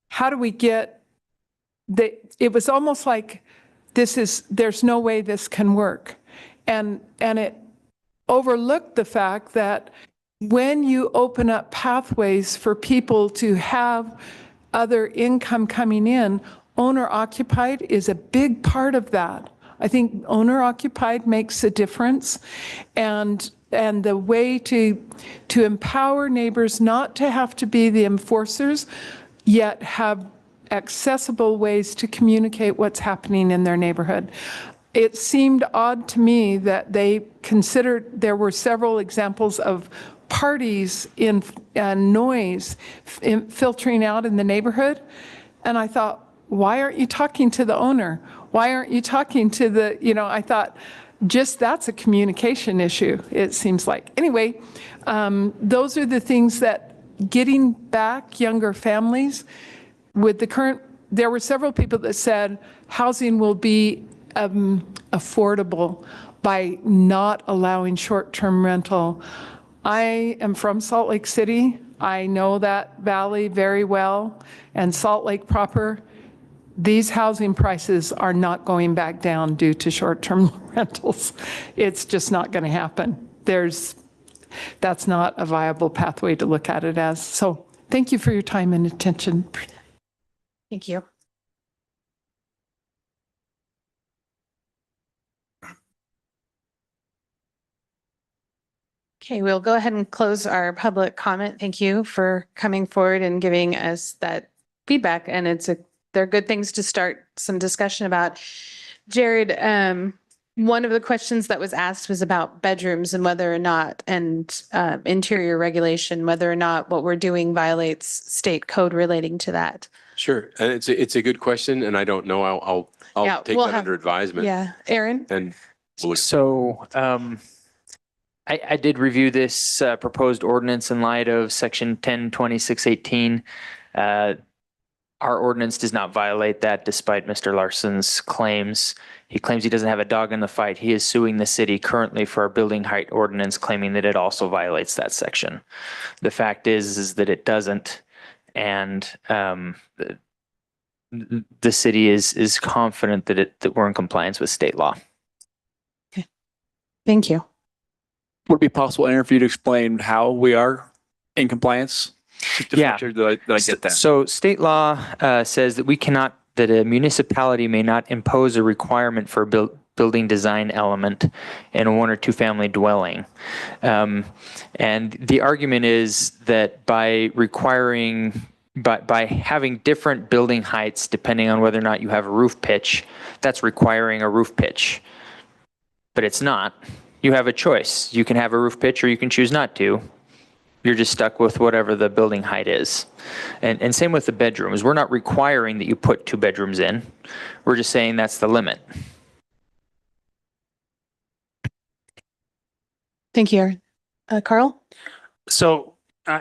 how do we get it was almost like there's no way this can work. And it overlooked the fact that when you open up pathways for people to have other income coming in, owner-occupied is a big part of that. I think owner-occupied makes a difference, and the way to empower neighbors not to have to be the enforcers, yet have accessible ways to communicate what's happening in their neighborhood. It seemed odd to me that they considered there were several examples of parties in noise filtering out in the neighborhood, and I thought, why aren't you talking to the owner? Why aren't you talking to I thought, just that's a communication issue, it seems like. Anyway, those are the things that getting back younger families with the current, there were several people that said housing will be affordable by not allowing short-term rental. I am from Salt Lake City. I know that valley very well, and Salt Lake proper. These housing prices are not going back down due to short-term rentals. It's just not going to happen. That's not a viable pathway to look at it as. So thank you for your time and attention. Thank you. Okay, we'll go ahead and close our public comment. Thank you for coming forward and giving us that feedback. And they're good things to start some discussion about. Jared, one of the questions that was asked was about bedrooms and whether or not, and interior regulation, whether or not what we're doing violates state code relating to that. Sure. And it's a good question and I don't know. Yeah, I'll take we'll that have- under advisement Yeah, Aaron? and we'll So, I did review this proposed ordinance in light of section 102618. Our ordinance does not violate that despite Mr. Larson's claims. He claims he doesn't have a dog in the fight. He is suing the city currently for our building height ordinance, claiming that it also violates that section. The fact is that it doesn't. And the city is confident that we're in compliance with state law. Thank you. Would it be possible, Aaron, for you to explain how we are in compliance? Just to Yeah. make sure that I get that. So state law says that that a municipality may not impose a requirement for a building design element in a 1 or 2 family dwelling. And the argument is that by having different building heights depending on whether or not you have a roof pitch, that's requiring a roof pitch. But it's not. You have a choice. You can have a roof pitch or you can choose not to. You're just stuck with whatever the building height is. And same with the bedrooms. We're not requiring that you put 2 bedrooms in. We're just saying that's the limit. Thank you, Aaron. Carl? So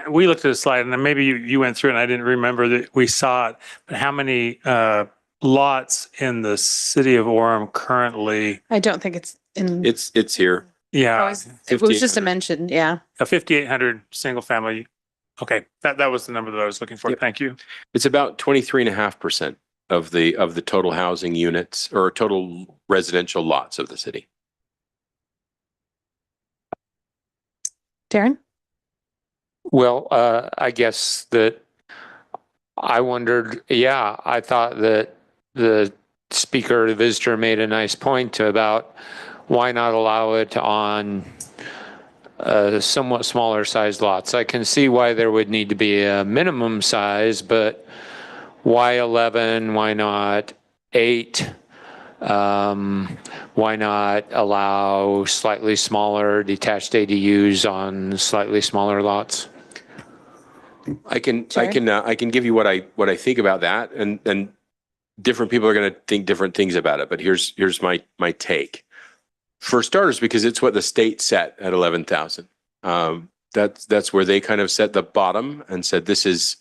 we looked at a slide and then maybe you went through and I didn't remember that we saw it, but how many lots in the city of Orem currently? I don't think it's in. it's here. Yeah, It was just a 5,800. mention, yeah. a 5,800 single family. Okay, that was the number that I was looking for. Yep. Thank you. It's about 23.5% of the total housing units or total residential lots of the city. Darren? Well, I guess that I wondered, I thought that the speaker, the visitor made a nice point about why not allow it on somewhat smaller sized lots. I can see why there would need to be a minimum size, but why 11? Why not 8? Why not allow slightly smaller detached ADUs on slightly smaller lots? I can give you what I think about that, and different people are going to think different things about it. But here's my take. For starters, because it's what the state set at 11,000. That's where they kind of set the bottom and said this is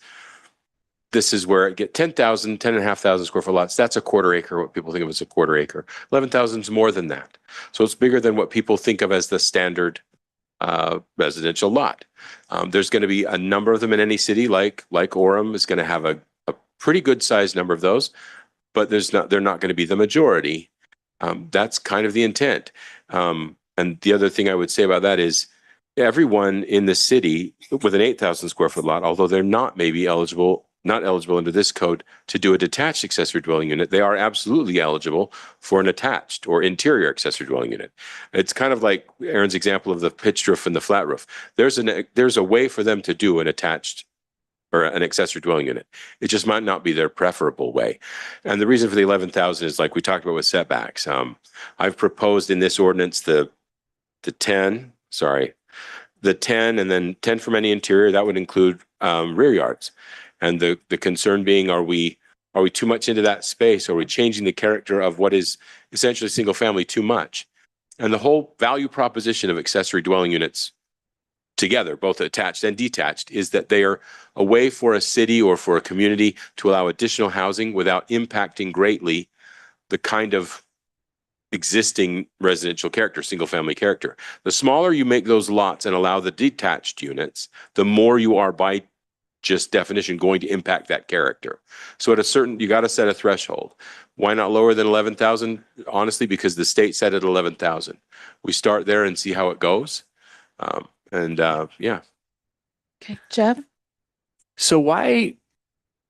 where it get 10,000, 10,500 square foot lots. That's a quarter acre. What people think of as a quarter acre. 11,000 is more than that. So it's bigger than what people think of as the standard residential lot. There's going to be a number of them in any city, like Orem is going to have a pretty good sized number of those, but they're not going to be the majority. That's kind of the intent. And the other thing I would say about that is everyone in the city with an 8,000 square foot lot, although they're not eligible under this code to do a detached accessory dwelling unit, they are absolutely eligible for an attached or interior accessory dwelling unit. It's kind of like Aaron's example of the pitched roof and the flat roof. There's a way for them to do an attached or an accessory dwelling unit. It just might not be their preferable way. And the reason for the 11,000 is like we talked about with setbacks. I've proposed in this ordinance the 10 and then 10 from any interior. That would include rear yards. And the concern being, are we too much into that space? Are we changing the character of what is essentially single family too much? And the whole value proposition of accessory dwelling units together, both attached and detached, is that they are a way for a city or for a community to allow additional housing without impacting greatly the kind of existing residential character, single family character. The smaller you make those lots and allow the detached units, the more you are by just definition going to impact that character. So you got to set a threshold. Why not lower than 11,000? Honestly, because the state set it at 11,000. We start there and see how it goes. Okay, Jeff? So why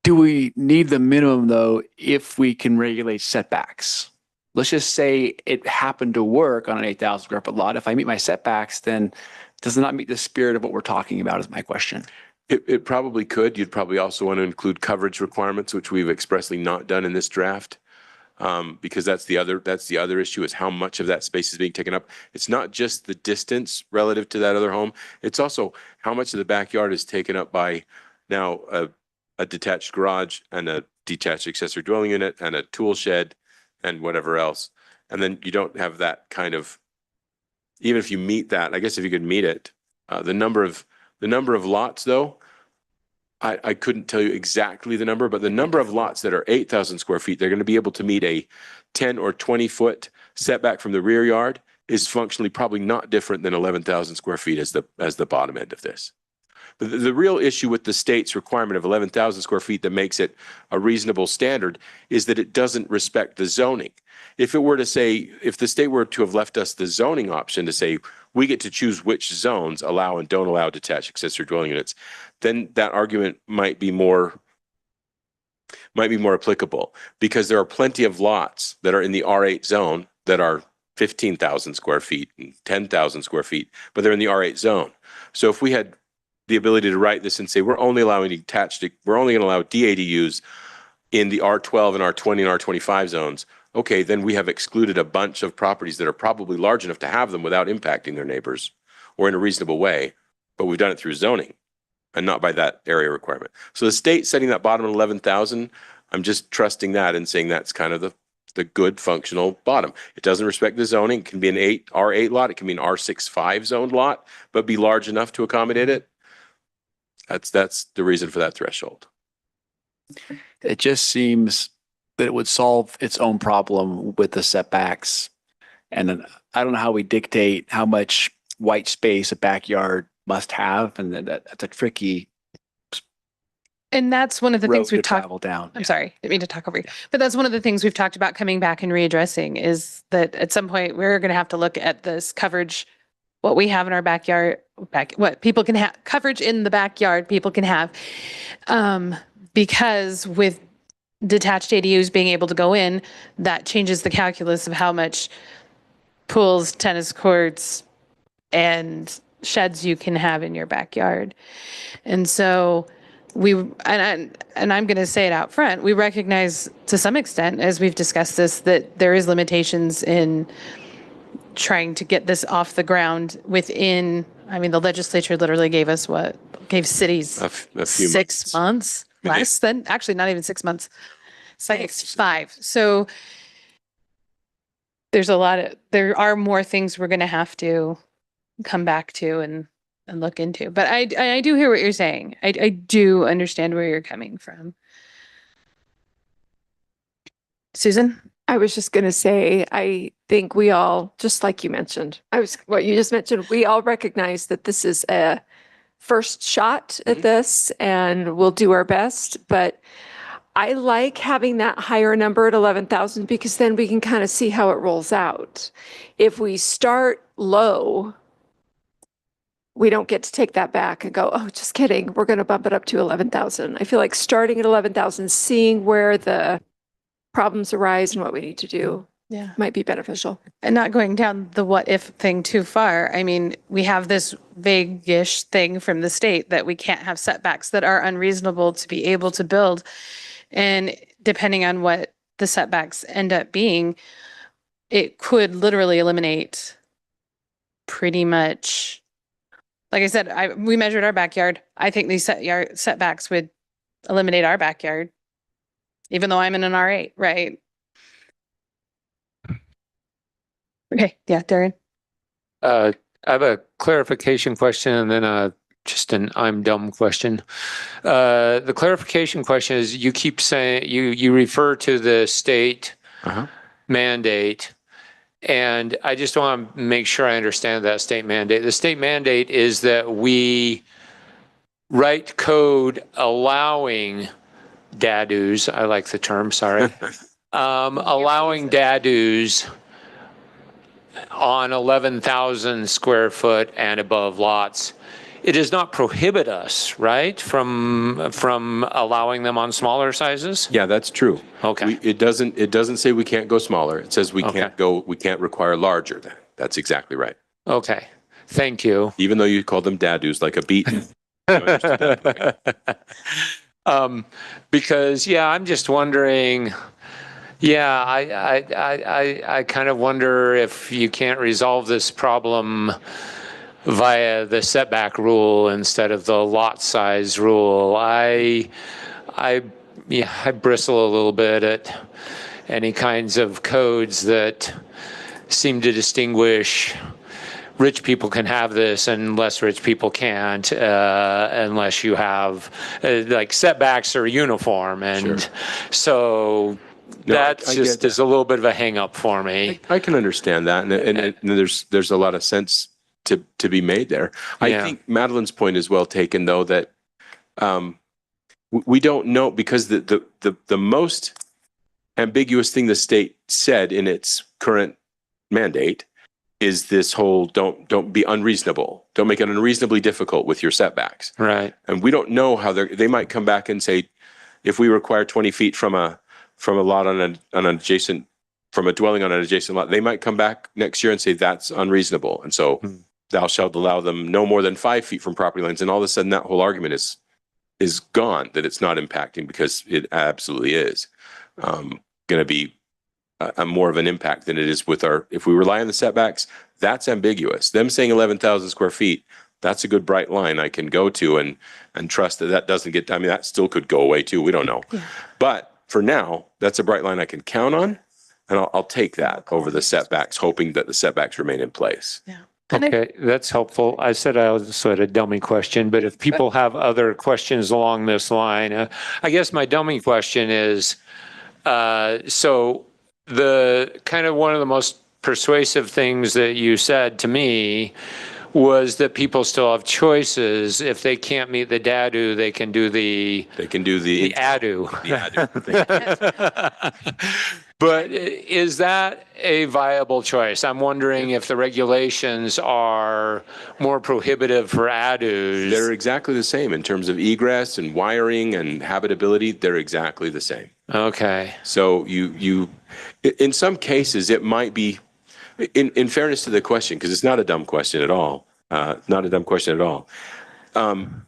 do we need the minimum though if we can regulate setbacks? Let's just say it happened to work on an 8,000 square foot lot. If I meet my setbacks, then does it not meet the spirit of what we're talking about is my question. It probably could. You'd probably also want to include coverage requirements, which we've expressly not done in this draft. Because that's the other issue is how much of that space is being taken up. It's not just the distance relative to that other home. It's also how much of the backyard is taken up by now a detached garage and a detached accessory dwelling unit and a tool shed and whatever else. And then you don't have that kind of, even if you meet that, I guess if you could meet it, the number of lots though, I couldn't tell you exactly the number, but the number of lots that are 8,000 square feet, they're going to be able to meet a 10 or 20 foot setback from the rear yard is functionally probably not different than 11,000 square feet as the bottom end of this. But the real issue with the state's requirement of 11,000 square feet that makes it a reasonable standard is that it doesn't respect the zoning. If it were to say, if the state were to have left us the zoning option to say, we get to choose which zones allow and don't allow detached accessory dwelling units, then that argument might be more applicable, because there are plenty of lots that are in the R8 zone that are 15,000 square feet and 10,000 square feet, but they're in the R8 zone. So if we had the ability to write this and say, we're only allowing detached, we're only going to allow DADUs in the R12 and R20 and R25 zones, okay, then we have excluded a bunch of properties that are probably large enough to have them without impacting their neighbors or in a reasonable way, but we've done it through zoning and not by that area requirement. So the state setting that bottom at 11,000, I'm just trusting that and saying that's kind of the good functional bottom. It doesn't respect the zoning. It can be an R8 lot. It can be an R65 zoned lot, but be large enough to accommodate it. That's the reason for that threshold. It just seems that it would solve its own problem with the setbacks. And then I don't know how we dictate how much white space a backyard must have. And that's a tricky And that's one of the road things to we've talked. travel down. I'm sorry, didn't mean to talk over you. But that's one of the things we've talked about coming back and readdressing is that at some point we're going to have to look at this coverage, what we have in our backyard, what people can have, coverage in the backyard people can have. Because with detached ADUs being able to go in, that changes the calculus of how much pools, tennis courts, and sheds you can have in your backyard. And so and I'm going to say it out front, we recognize to some extent, as we've discussed this, that there is limitations in trying to get this off the ground within, I mean, the legislature literally gave us gave cities A few 6 months, less than, actually not even 6 months. It's like 5. So there are more things we're going to have to come back to and look into. But I do hear what you're saying. I do understand where you're coming from. Susan? I was just going to say, I think we all, just like you mentioned, what you just mentioned, we all recognize that this is a first shot at this and we'll do our best. But I like having that higher number at 11,000 because then we can kind of see how it rolls out. If we start low, we don't get to take that back and go, oh, just kidding. We're going to bump it up to 11,000. I feel like starting at 11,000, seeing where the problems arise and what we need to do might be beneficial. And not going down the what if thing too far. I mean, we have this vague-ish thing from the state that we can't have setbacks that are unreasonable to be able to build. And depending on what the setbacks end up being, it could literally eliminate pretty much, like I said, we measured our backyard. I think these setbacks would eliminate our backyard, even though I'm in an R8, right? Okay, yeah, Darren. I have a clarification question and then just an I'm dumb question. The clarification question is you keep saying, you refer to the state mandate, and I just want to make sure I understand that state mandate. The state mandate is that we write code allowing DADUs, I like the term, sorry, allowing DADUs on 11,000 square foot and above lots. It does not prohibit us, right, from allowing them on smaller sizes? Yeah, that's true. Okay. It doesn't say we can't go smaller. It says we can't require larger. That's exactly right. Okay. Thank you. Even though you call them dadus, like a beat. Because I'm just wondering, I kind of wonder if you can't resolve this problem via the setback rule instead of the lot size rule. I bristle a little bit at any kinds of codes that seem to distinguish rich people can have this and less rich people can't, unless you have, like, setbacks are uniform. And so No, that's I get just that. is a little bit of a hang up for me. I can understand that, and there's a lot of sense to be made there. I Yeah. think Madeline's point is well taken, though, that we don't know, because the most ambiguous thing the state said in its current mandate is this whole don't be unreasonable. Don't make it unreasonably difficult with your setbacks. Right. And we don't know how they might come back and say, if we require 20 feet from a lot on an adjacent, from a dwelling on an adjacent lot, they might come back next year and say that's unreasonable. And so thou shalt allow them no more than 5 feet from property lines. And all of a sudden that whole argument is gone, that it's not impacting, because it absolutely is going to be a more of an impact than it is with if we rely on the setbacks. That's ambiguous. Them saying 11,000 square feet, that's a good bright line I can go to and trust that doesn't get, I mean, that still could go away too. We don't know. Yeah. But for now, that's a bright line I can count on. And I'll take that over the setbacks, hoping that the setbacks remain in place. Yeah. Okay, that's helpful. I said I also had a dummy question, but if people have other questions along this line, I guess my dummy question is, so the kind of one of the most persuasive things that you said to me was that people still have choices. If they can't meet the DADU, they can do the ADU. The ADU. But is that a viable choice? I'm wondering if the regulations are more prohibitive for ADUs. They're exactly the same in terms of egress and wiring and habitability. They're exactly the same. Okay. So you in some cases, it might be, in fairness to the question, because it's not a dumb question at all,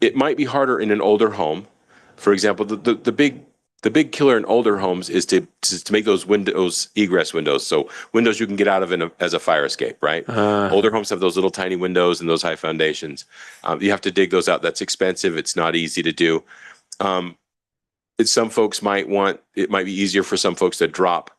it might be harder in an older home. For example, the big killer in older homes is to make those windows, egress windows, so windows you can get out of as a fire escape, right? Older homes have those little tiny windows and those high foundations. You have to dig those out. That's expensive. It's not easy to do. Some folks it might be easier for some folks to drop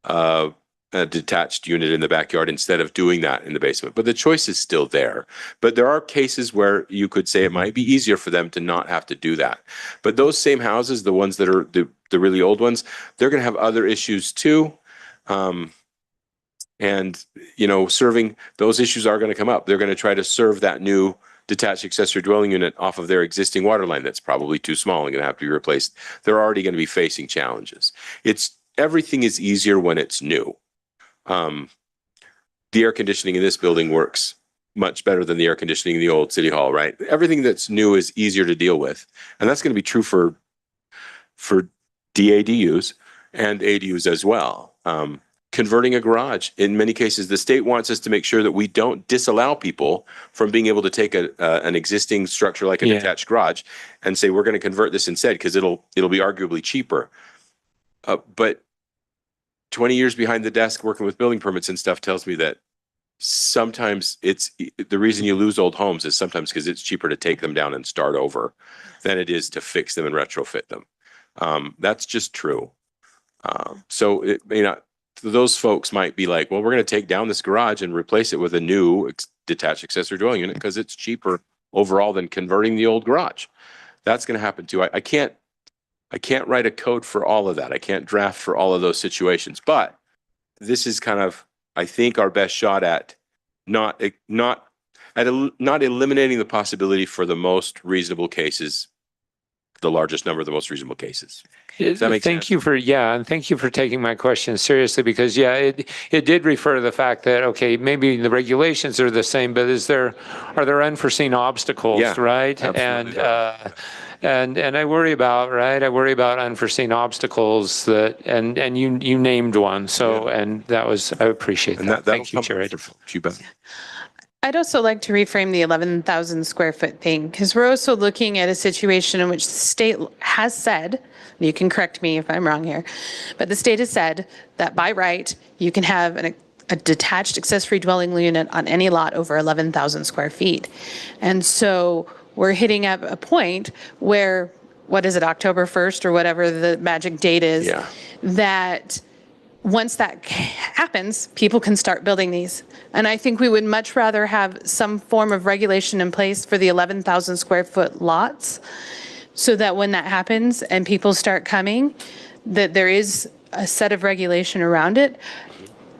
a detached unit in the backyard instead of doing that in the basement. But the choice is still there. But there are cases where you could say it might be easier for them to not have to do that. But those same houses, the ones that are the really old ones, they're going to have other issues too. And, serving those issues are going to come up. They're going to try to serve that new detached accessory dwelling unit off of their existing water line that's probably too small and going to have to be replaced. They're already going to be facing challenges. Everything is easier when it's new. The air conditioning in this building works much better than the air conditioning in the old city hall, right? Everything that's new is easier to deal with. And that's going to be true for DADUs and ADUs as well. Converting a garage, in many cases, the state wants us to make sure that we don't disallow people from being able to take an existing structure like a detached garage and say, we're going to convert this instead because it'll be arguably cheaper. But 20 years behind the desk working with building permits and stuff tells me that sometimes the reason you lose old homes is sometimes because it's cheaper to take them down and start over than it is to fix them and retrofit them. That's just true. So those folks might be like, well, we're going to take down this garage and replace it with a new detached accessory dwelling unit because it's cheaper overall than converting the old garage. That's going to happen too. I can't write a code for all of that. I can't draft for all of those situations, but this is kind of, I think, our best shot at not eliminating the possibility for the most reasonable cases, the largest number of the most reasonable cases. Does that make sense? And thank you for taking my question seriously, because it did refer to the fact that, okay, maybe the regulations are the same, but are there unforeseen obstacles, right? Absolutely. And I worry about, unforeseen obstacles and you named one. So, and that was, I appreciate that. Thank you, Jared. You bet. I'd also like to reframe the 11,000 square foot thing, because we're also looking at a situation in which the state has said, and you can correct me if I'm wrong here, but the state has said that by right, you can have a detached accessory dwelling unit on any lot over 11,000 square feet. And so we're hitting at a point where what is it, October 1st or whatever the magic date is. Yeah. That once that happens, people can start building these. And I think we would much rather have some form of regulation in place for the 11,000 square foot lots, so that when that happens and people start coming, that there is a set of regulation around it.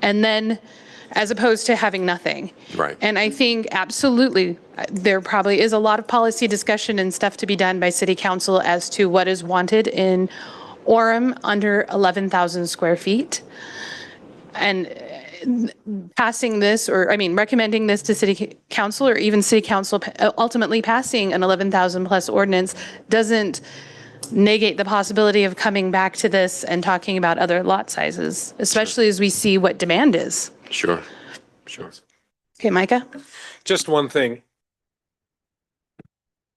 And then, as opposed to having nothing. Right. And I think absolutely, there probably is a lot of policy discussion and stuff to be done by city council as to what is wanted in Orem under 11,000 square feet. And passing this, or I mean, recommending this to city council, or even city council ultimately passing an 11,000 plus ordinance, doesn't negate the possibility of coming back to this and talking about other lot sizes, especially as we see what demand is. Sure. Sure. Okay, Micah? Just one thing.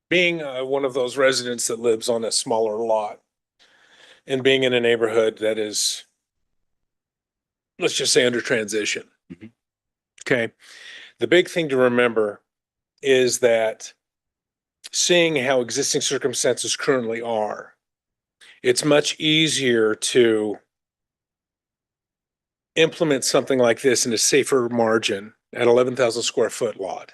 Being one of those residents that lives on a smaller lot and being in a neighborhood that is, let's just say, under transition. Mhm. Okay. The big thing to remember is that seeing how existing circumstances currently are, it's much easier to implement something like this in a safer margin at 11,000 square foot lot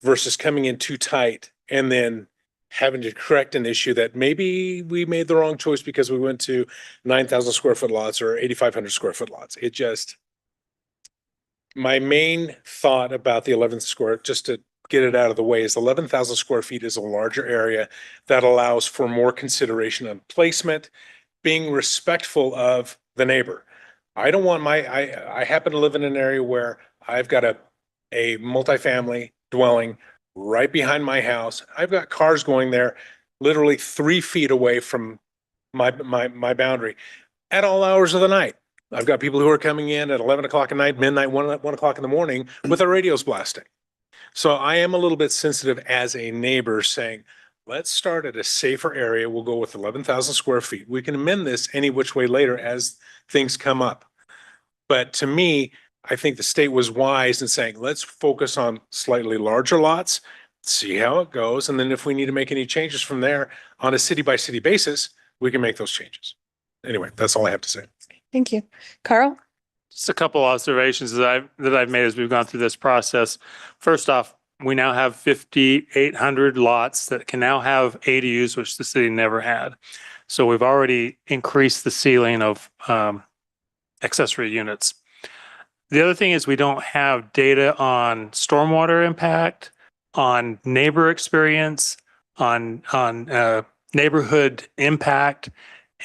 versus coming in too tight and then having to correct an issue that maybe we made the wrong choice because we went to 9,000 square foot lots or 8,500 square foot lots. It just, my main thought about the 11th square, just to get it out of the way, is 11,000 square feet is a larger area that allows for more consideration on placement, being respectful of the neighbor. I don't want I happen to live in an area where I've got a multifamily dwelling right behind my house. I've got cars going there literally 3 feet away from my boundary at all hours of the night. I've got people who are coming in at 11 o'clock at night, midnight, 1 o'clock in the morning with their radios blasting. So I am a little bit sensitive as a neighbor saying, let's start at a safer area. We'll go with 11,000 square feet. We can amend this any which way later as things come up. But to me, I think the state was wise in saying, let's focus on slightly larger lots, see how it goes. And then if we need to make any changes from there on a city by city basis, we can make those changes. Anyway, that's all I have to say. Thank you. Carl? Just a couple observations that I've made as we've gone through this process. First off, we now have 5,800 lots that can now have ADUs, which the city never had. So we've already increased the ceiling of accessory units. The other thing is we don't have data on stormwater impact, on neighbor experience, on neighborhood impact.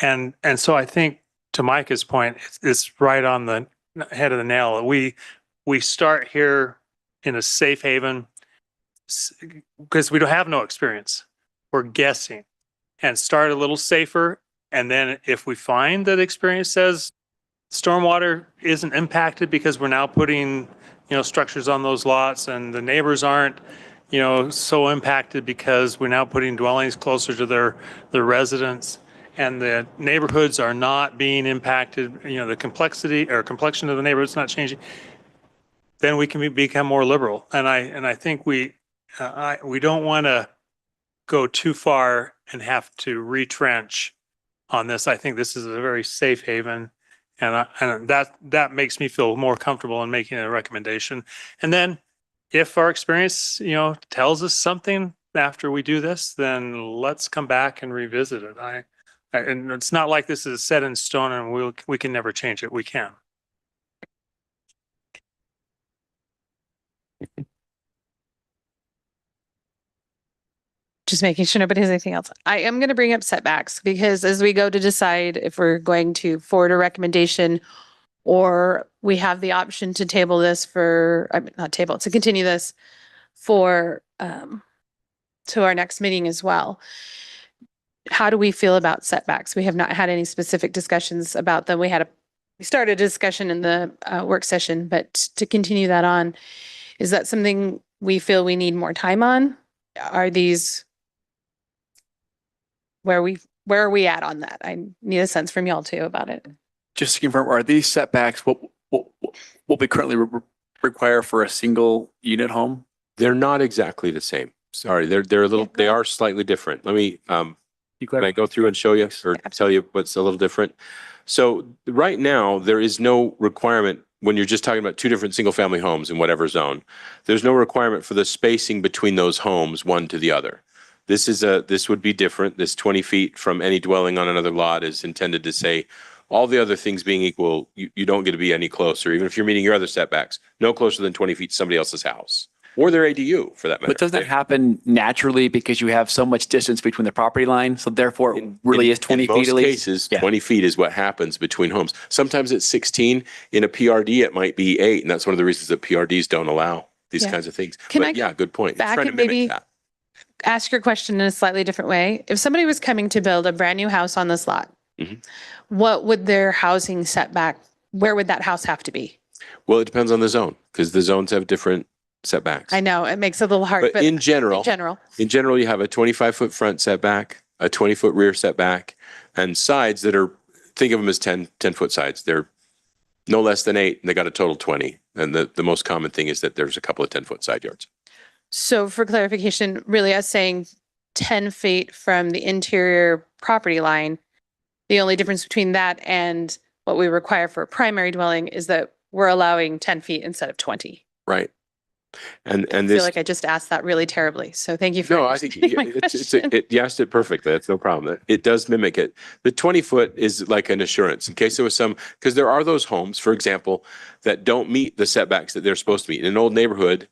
And so I think, to Micah's point, it's right on the head of the nail. We start here in a safe haven because we don't have no experience. We're guessing, and start a little safer. And then if we find that experience says stormwater isn't impacted because we're now putting, structures on those lots, and the neighbors aren't, so impacted because we're now putting dwellings closer to their residents, and the neighborhoods are not being impacted, the complexity or complexion of the neighborhood's not changing, then we can become more liberal. And I think we don't want to go too far and have to retrench on this. I think this is a very safe haven, and that makes me feel more comfortable in making a recommendation. And then if our experience, tells us something after we do this, then let's come back and revisit it. And it's not like this is set in stone and we can never change it. We can. Just making sure nobody has anything else. I am going to bring up setbacks because as we go to decide if we're going to forward a recommendation or we have the option to table this to continue this for, to our next meeting as well. How do we feel about setbacks? We have not had any specific discussions about them. We started a discussion in the work session, but to continue that on, is that something we feel we need more time on? Are these, where are we at on that? I need a sense from y'all too about it. Just to confirm, are these setbacks what we currently require for a single unit home? They're not exactly the same. Sorry, they're a little, they are slightly different. Let me, Can I go through and show you or tell you what's a little different? So right now, there is no requirement when you're just talking about two different single family homes in whatever zone. There's no requirement for the spacing between those homes, one to the other. This would be different. This 20 feet from any dwelling on another lot is intended to say all the other things being equal, you don't get to be any closer, even if you're meeting your other setbacks, no closer than 20 feet to somebody else's house or their ADU for that matter. But doesn't that happen naturally because you have so much distance between the property line? So therefore it really is 20 In feet most at least? cases, Yeah. 20 feet is what happens between homes. Sometimes it's 16. In a PRD, it might be 8. And that's one of the reasons that PRDs don't allow these Yeah. kinds of things. Can But I yeah, good point. It's back trying to and mimic maybe that. ask your question in a slightly different way? If somebody was coming to build a brand new house on this lot, Mhm. what would their housing setback, where would that house have to be? Well, it depends on the zone because the zones have different setbacks. I know it makes it a little hard, But in general, in general, you have a 25-foot front setback, a 20-foot rear setback, and sides that are, think of them as 10-foot sides. They're no less than 8, and they got a total 20. And the most common thing is that there's a couple of 10-foot side yards. So for clarification, really us saying 10 feet from the interior property line, the only difference between that and what we require for a primary dwelling is that we're allowing 10 feet instead of 20. Right. And I feel this, like I just asked that really terribly. So thank you for no, I think understanding my question. you asked it perfectly. That's no problem. It does mimic it. The 20-foot is like an assurance in case there was some, because there are those homes, for example, that don't meet the setbacks that they're supposed to meet. In an old neighborhood,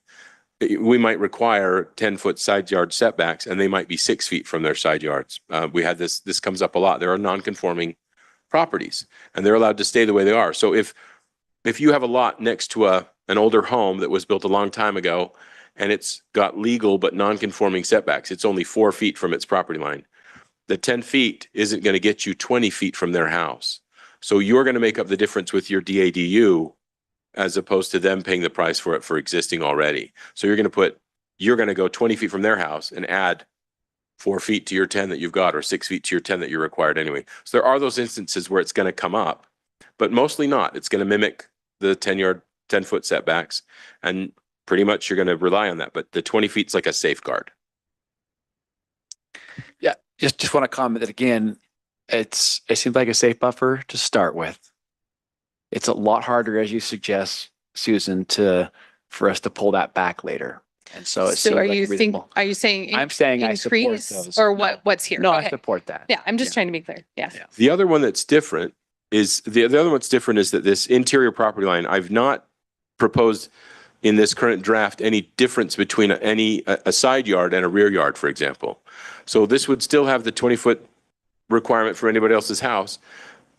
we might require 10-foot side yard setbacks, and they might be 6 feet from their side yards. We had this comes up a lot. There are non-conforming properties, and they're allowed to stay the way they are. So if you have a lot next to an older home that was built a long time ago, and it's got legal but non-conforming setbacks, it's only 4 feet from its property line. The 10 feet isn't going to get you 20 feet from their house. So you're going to make up the difference with your DADU as opposed to them paying the price for it for existing already. So you're going to go 20 feet from their house and add 4 feet to your 10 that you've got, or 6 feet to your 10 that you're required anyway. So there are those instances where it's going to come up, but mostly not. It's going to mimic the 10-foot setbacks, and pretty much you're going to rely on that. But the 20 feet is like a safeguard. Yeah, just want to comment that again, it seems like a safe buffer to start with. It's a lot harder, as you suggest, Susan, for us to pull that back later. And so it seems are like you reasonable. are you saying I'm saying I support increase those. or what's here? No, I Okay. support that. Yeah, I'm just trying to be clear. Yeah. The other one that's different is the other one's different is that this interior property line, I've not proposed in this current draft any difference between a side yard and a rear yard, for example. So this would still have the 20-foot requirement for anybody else's house,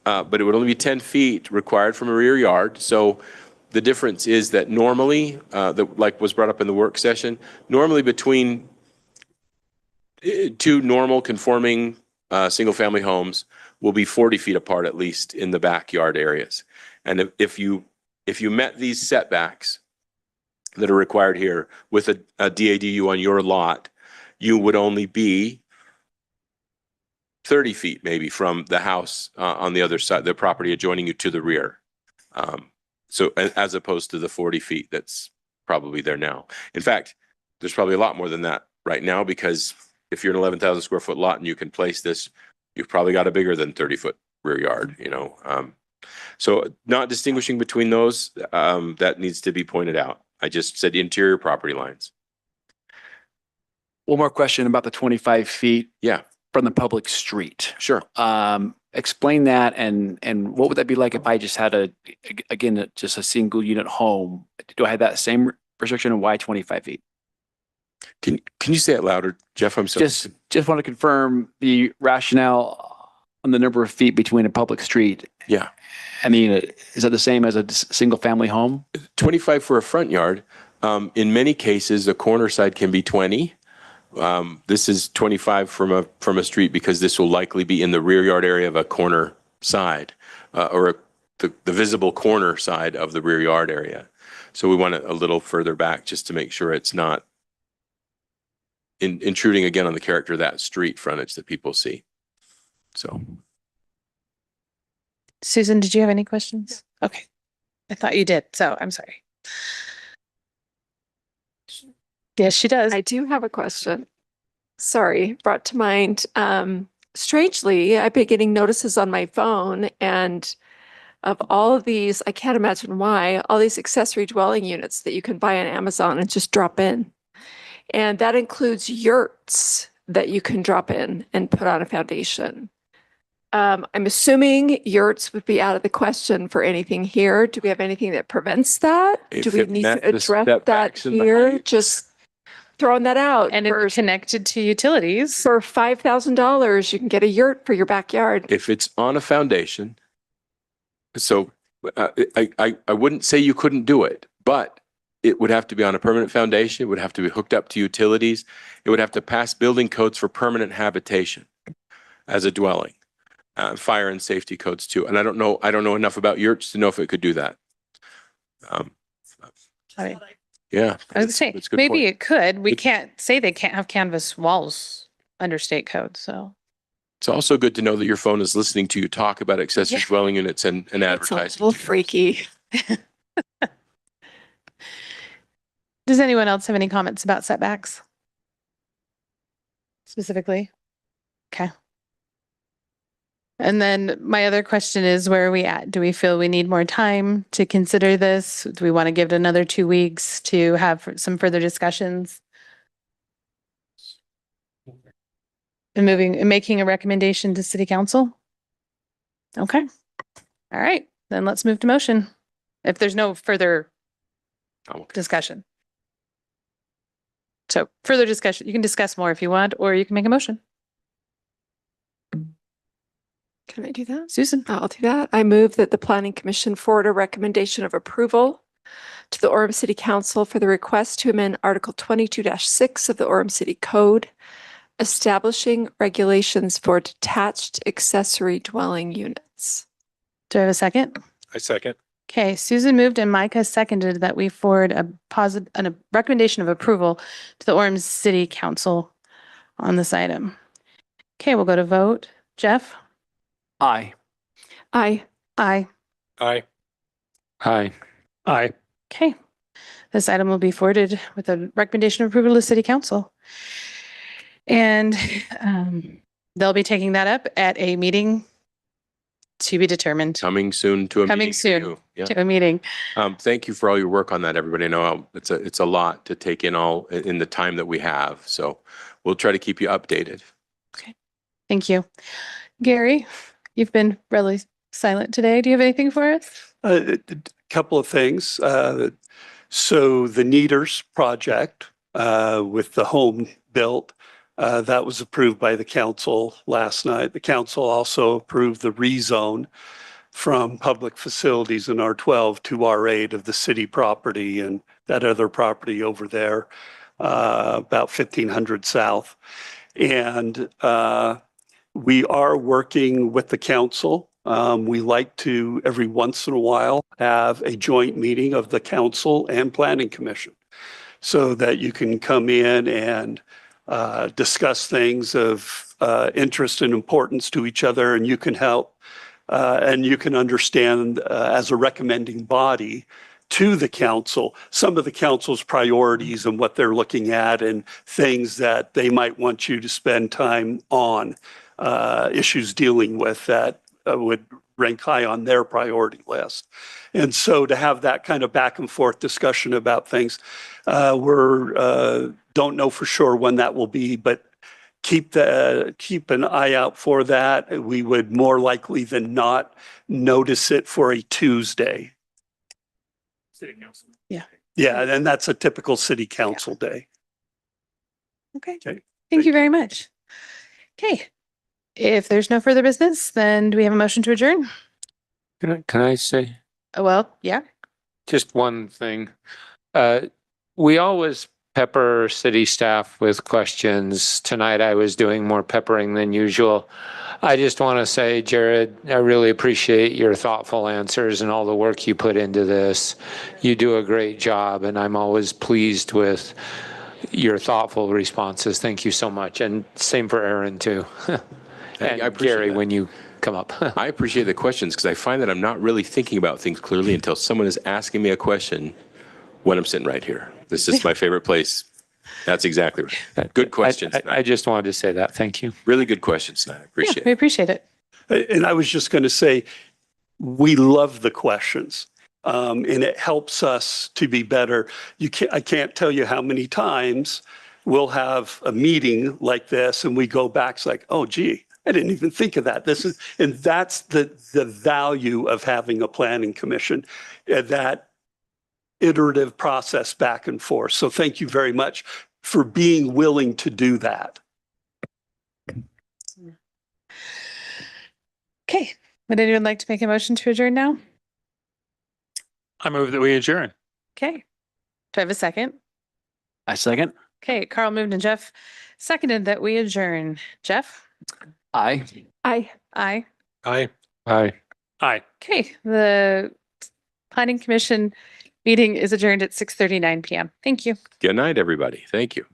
but it would only be 10 feet required from a rear yard. So the difference is that normally, like was brought up in the work session, normally between two normal conforming single-family homes will be 40 feet apart at least in the backyard areas. And if you met these setbacks that are required here with a DADU on your lot, you would only be 30 feet maybe from the house on the other side, the property adjoining you to the rear. So as opposed to the 40 feet that's probably there now. In fact, there's probably a lot more than that right now, because if you're an 11,000 square foot lot and you can place this, you've probably got a bigger than 30-foot rear yard, So not distinguishing between those, that needs to be pointed out. I just said interior property lines. One more question about the 25 feet. Yeah. From the public street. Sure. Explain that, and what would that be like if I just had just a single unit home? Do I have that same restriction, and why 25 feet? Can you say it louder, Jeff? I'm sorry. Just want to confirm the rationale on the number of feet between a public street. Yeah. I mean, is that the same as a single family home? 25 for a front yard. In many cases, the corner side can be 20. This is 25 from a street because this will likely be in the rear yard area of a corner side, or the visible corner side of the rear yard area. So we want it a little further back just to make sure it's not intruding again on the character of that street frontage that people see. So. Susan, did you have any questions? Okay. I thought you did. So I'm sorry. Yes, she does. I do have a question. Sorry, brought to mind. strangely, I've been getting notices on my phone and of all of these, I can't imagine why, all these accessory dwelling units that you can buy on Amazon and just drop in. And that includes yurts that you can drop in and put on a foundation. I'm assuming yurts would be out of the question for anything here. Do we have anything that prevents that? Do If we it need met to the address that setbacks and the here? height. Just throwing that out. And for it's connected to utilities. for $5,000, you can get a yurt for your backyard. If it's on a foundation, so I wouldn't say you couldn't do it, but it would have to be on a permanent foundation. It would have to be hooked up to utilities. It would have to pass building codes for permanent habitation as a dwelling, fire and safety codes too. And I don't know enough about yurts to know if it could do that. Yeah. I would say, it's a good maybe point. it could. We can't say they can't have canvas walls under state code, so. It's also good to know that your phone is listening to you talk about accessory dwelling units and It's a advertising. little freaky. Does anyone else have any comments about setbacks? Specifically? Okay. And then my other question is, where are we at? Do we feel we need more time to consider this? Do we want to give it another 2 weeks to have some further discussions? And making a recommendation to city council? Okay. All right, then let's move to motion. If there's no further discussion. So further discussion, you can discuss more if you want, or you can make a motion. Can I do that? Susan? I'll do that. I move that the Planning Commission forward a recommendation of approval to the Orem City Council for the request to amend Article 22-6 of the Orem City Code, establishing regulations for detached accessory dwelling units. Do I have a second? I second. Okay, Susan moved and Micah seconded that we forward a recommendation of approval to the Orem City Council on this item. Okay, we'll go to vote. Jeff? Aye. Aye. Aye. Aye. Hi. Aye. Okay. This item will be forwarded with a recommendation of approval to City Council. And they'll be taking that up at a meeting to be determined. Coming soon to a meeting. Coming for soon you. Yeah. to a meeting. Thank you for all your work on that, everybody. I know it's a lot to take in all in the time that we have. So we'll try to keep you updated. Thank you. Gary, you've been really silent today. Do you have anything for us? A couple of things. So the Neaters project with the home built, that was approved by the council last night. The council also approved the rezone from public facilities in R12 to R8 of the city property and that other property over there, about 1500 south. And we are working with the council. We like to, every once in a while, have a joint meeting of the council and planning commission so that you can come in and discuss things of interest and importance to each other, and you can help and you can understand as a recommending body to the council some of the council's priorities and what they're looking at and things that they might want you to spend time on, issues dealing with that would rank high on their priority list. And so to have that kind of back and forth discussion about things, we're don't know for sure when that will be, but keep an eye out for that. We would more likely than not notice it for a Tuesday. City council. Yeah. Yeah, and that's a typical city council day. Okay. Okay. Thank you very much. Okay. If there's no further business, then do we have a motion to adjourn? Can I say Well, yeah. just one thing? We always pepper city staff with questions. Tonight I was doing more peppering than usual. I just want to say, Jared, I really appreciate your thoughtful answers and all the work you put into this. You do a great job, and I'm always pleased with your thoughtful responses. Thank you so much. And same for Aaron, too. And I appreciate Gary, that. when you come up. I appreciate the questions because I find that I'm not really thinking about things clearly until someone is asking me a question when I'm sitting right here. This is my favorite place That's exactly right. Good questions. I just wanted to say that. Thank you. Really good questions tonight. I appreciate We it. appreciate it. And I was just going to say, we love the questions. And it helps us to be better. I can't tell you how many times we'll have a meeting like this and we go back, it's like, oh, gee, I didn't even think of that. And that's the value of having a planning commission, that iterative process back and forth. So thank you very much for being willing to do that. Okay, would anyone like to make a motion to adjourn now? I move that we adjourn. Okay. Do I have a second? I second. Okay, Carl moved and Jeff seconded that we adjourn. Jeff? Aye. Aye. Aye. Aye. Aye. Aye. Okay, the Planning Commission meeting is adjourned at 6:39 PM. Thank you. Good night, everybody. Thank you.